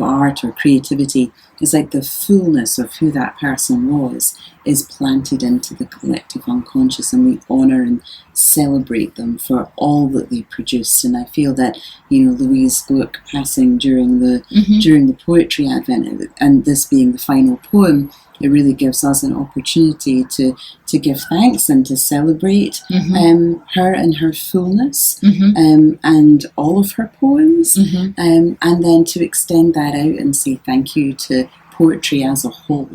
S2: art or creativity. It's like the fullness of who that person was is planted into the collective unconscious, and we honour and celebrate them for all that they produced. And I feel that Louise Gluck passing during the poetry advent, and this being the final poem, it really gives us an opportunity to give thanks and to celebrate her and her fullness, and all of her poems, and then to extend that out and say thank you to poetry as a whole,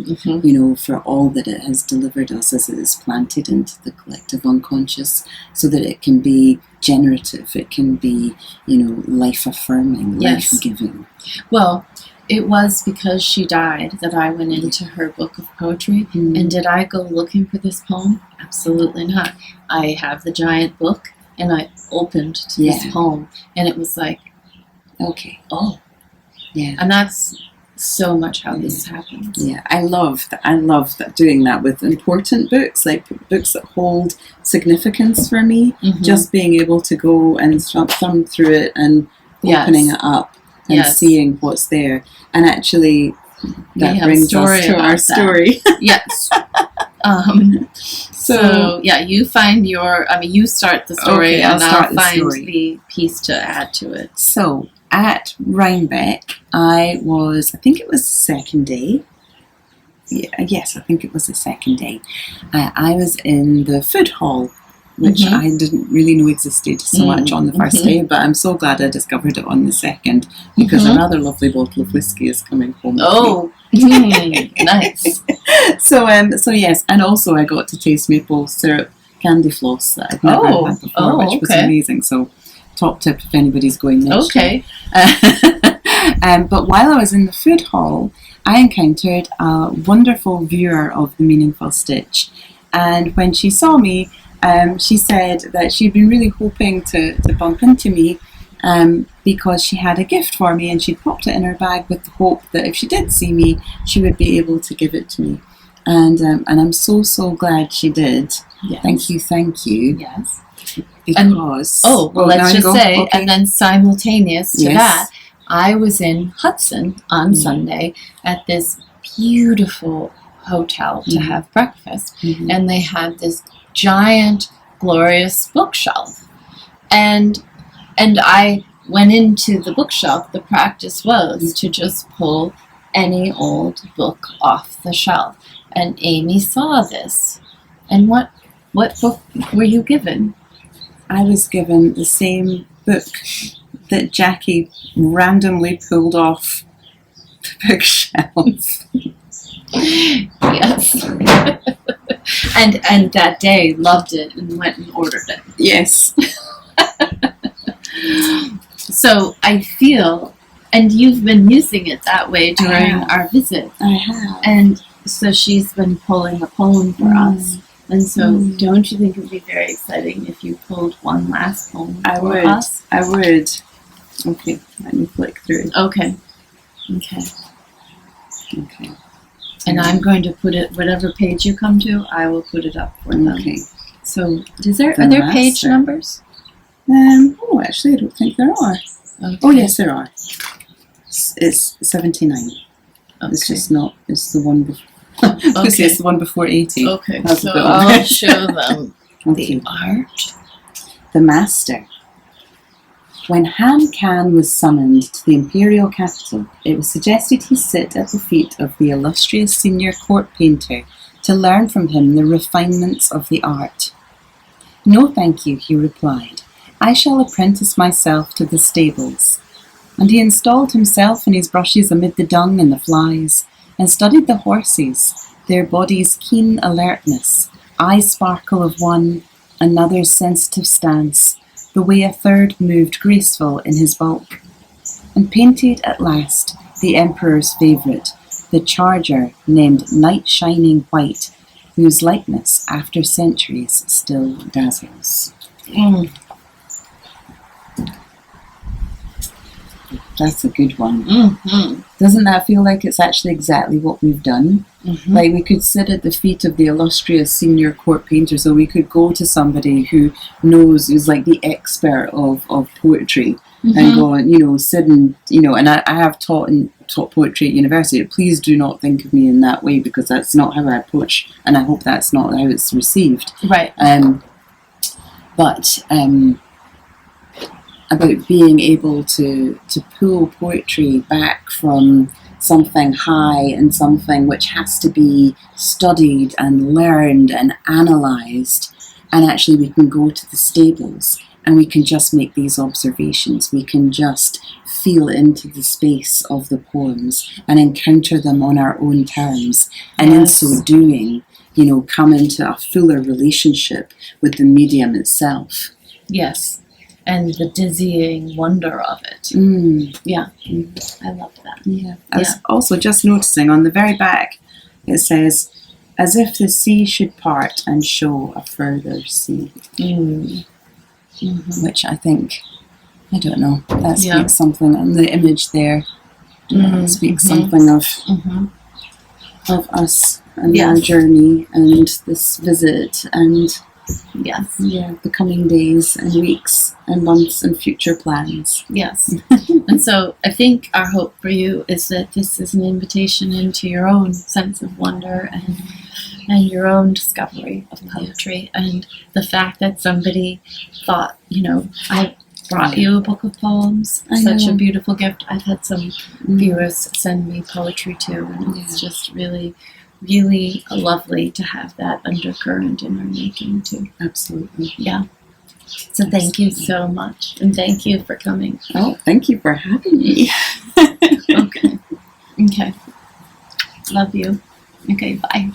S2: for all that it has delivered us as it is planted into the collective unconscious, so that it can be generative, it can be, life-affirming, life-giving.
S1: Well, it was because she died that I went into her book of poetry. And did I go looking for this poem? Absolutely not. I have the giant book, and I opened to this poem, and it was like,
S2: okay,
S1: and that's so much how this happens.
S2: Yeah, I love that doing that with important books, like books that hold significance for me. Just being able to go and thumb through it and opening it up and seeing what's there. And actually, that brings us to our story.
S1: Yes. So yeah, you find you start the story,
S2: Okay,
S1: and
S2: I'll
S1: I'll
S2: start the
S1: find
S2: story.
S1: the piece to add to it.
S2: So at Rhinebeck, I think it was the second day. Yes, I think it was the second day. I was in the food hall, which
S1: Mhm.
S2: I didn't really know existed so much on the first day, but I'm so glad I discovered it on the second, because a rather lovely bottle of whiskey is coming home with me.
S1: Oh, nice.
S2: So yes, and also I got to taste maple syrup candy floss that I'd never had before, which was amazing. So top tip if anybody's going next year. But while I was in the food hall, I encountered a wonderful viewer of The Meaningful Stitch, and when she saw me, she said that she'd been really hoping to bump into me, because she had a gift for me, and she popped it in her bag with the hope that if she did see me, she would be able to give it to me. And I'm so glad she did.
S1: Yes.
S2: Thank you.
S1: Yes.
S2: Because
S1: let's just say,
S2: okay.
S1: and then simultaneous to
S2: Yes.
S1: that, I was in Hudson on Sunday at this beautiful hotel to have breakfast, and they had this giant, glorious bookshelf, and I went into the bookshelf. The practice was to just pull any old book off the shelf, and Amy saw this. And what book were you given?
S2: I was given the same book that Jackie randomly pulled off the bookshelf.
S1: Yes. and that day loved it and went and ordered it.
S2: Yes.
S1: So I feel, and you've been using it that way during our visit.
S2: I have.
S1: And so she's been pulling a poem for us. And so don't you think it would be very exciting if you pulled one last poem for us?
S2: I would. Okay, let me flick through.
S1: Okay. And I'm going to put it, whatever page you come to, I will put it up for them.
S2: Okay.
S1: So are there page numbers?
S2: Actually, I don't think there are.
S1: Okay.
S2: Oh, yes, there are. It's 79.
S1: Okay.
S2: It's just not, it's the one before.
S1: Okay.
S2: It's the one before 80.
S1: Okay,
S2: That's
S1: so
S2: a bit
S1: I'll
S2: weird.
S1: show them the art.
S2: The Master. When Han Can was summoned to the imperial capital, it was suggested he sit at the feet of the illustrious senior court painter to learn from him the refinements of the art. "No, thank you," he replied. "I shall apprentice myself to the stables." And he installed himself and his brushes amid the dung and the flies, and studied the horses, their bodies' keen alertness, eye sparkle of one, another's sensitive stance, the way a third moved graceful in his bulk, and painted at last the emperor's favourite, the charger named Night Shining White, whose likeness after centuries still dazzles. That's a good one. Doesn't that feel like it's actually exactly what we've done? Like, we could sit at the feet of the illustrious senior court painter, so we could go to somebody who knows, who's like the expert of poetry, and go and, sit and, and I have taught poetry at university. Please do not think of me in that way, because that's not how I approach, and I hope that's not how it's received.
S1: Right.
S2: But about being able to pull poetry back from something high and something which has to be studied and learned and analysed, and actually we can go to the stables and we can just make these observations. We can just feel into the space of the poems and encounter them on our own terms, and in so doing, come into a fuller relationship with the medium itself.
S1: Yes. And the dizzying wonder of it. Yeah. I love that.
S2: Yeah. I was also just noticing on the very back, it says, "As if the sea should part and show a further sea." Which I think, I don't know, that speaks something, and the image there speaks something of us and our journey and this visit and the coming days and weeks and months and future plans.
S1: Yes. And so I think our hope for you is that this is an invitation into your own sense of wonder and your own discovery of poetry, and the fact that somebody thought, I brought you a book of poems, such a beautiful gift. I've had some viewers send me poetry too, and it's just really, really lovely to have that undercurrent in our making too.
S2: Absolutely.
S1: Yeah. So thank you so much, and thank you for coming.
S2: Oh, thank you for having me.
S1: Okay. Love you. Okay, bye.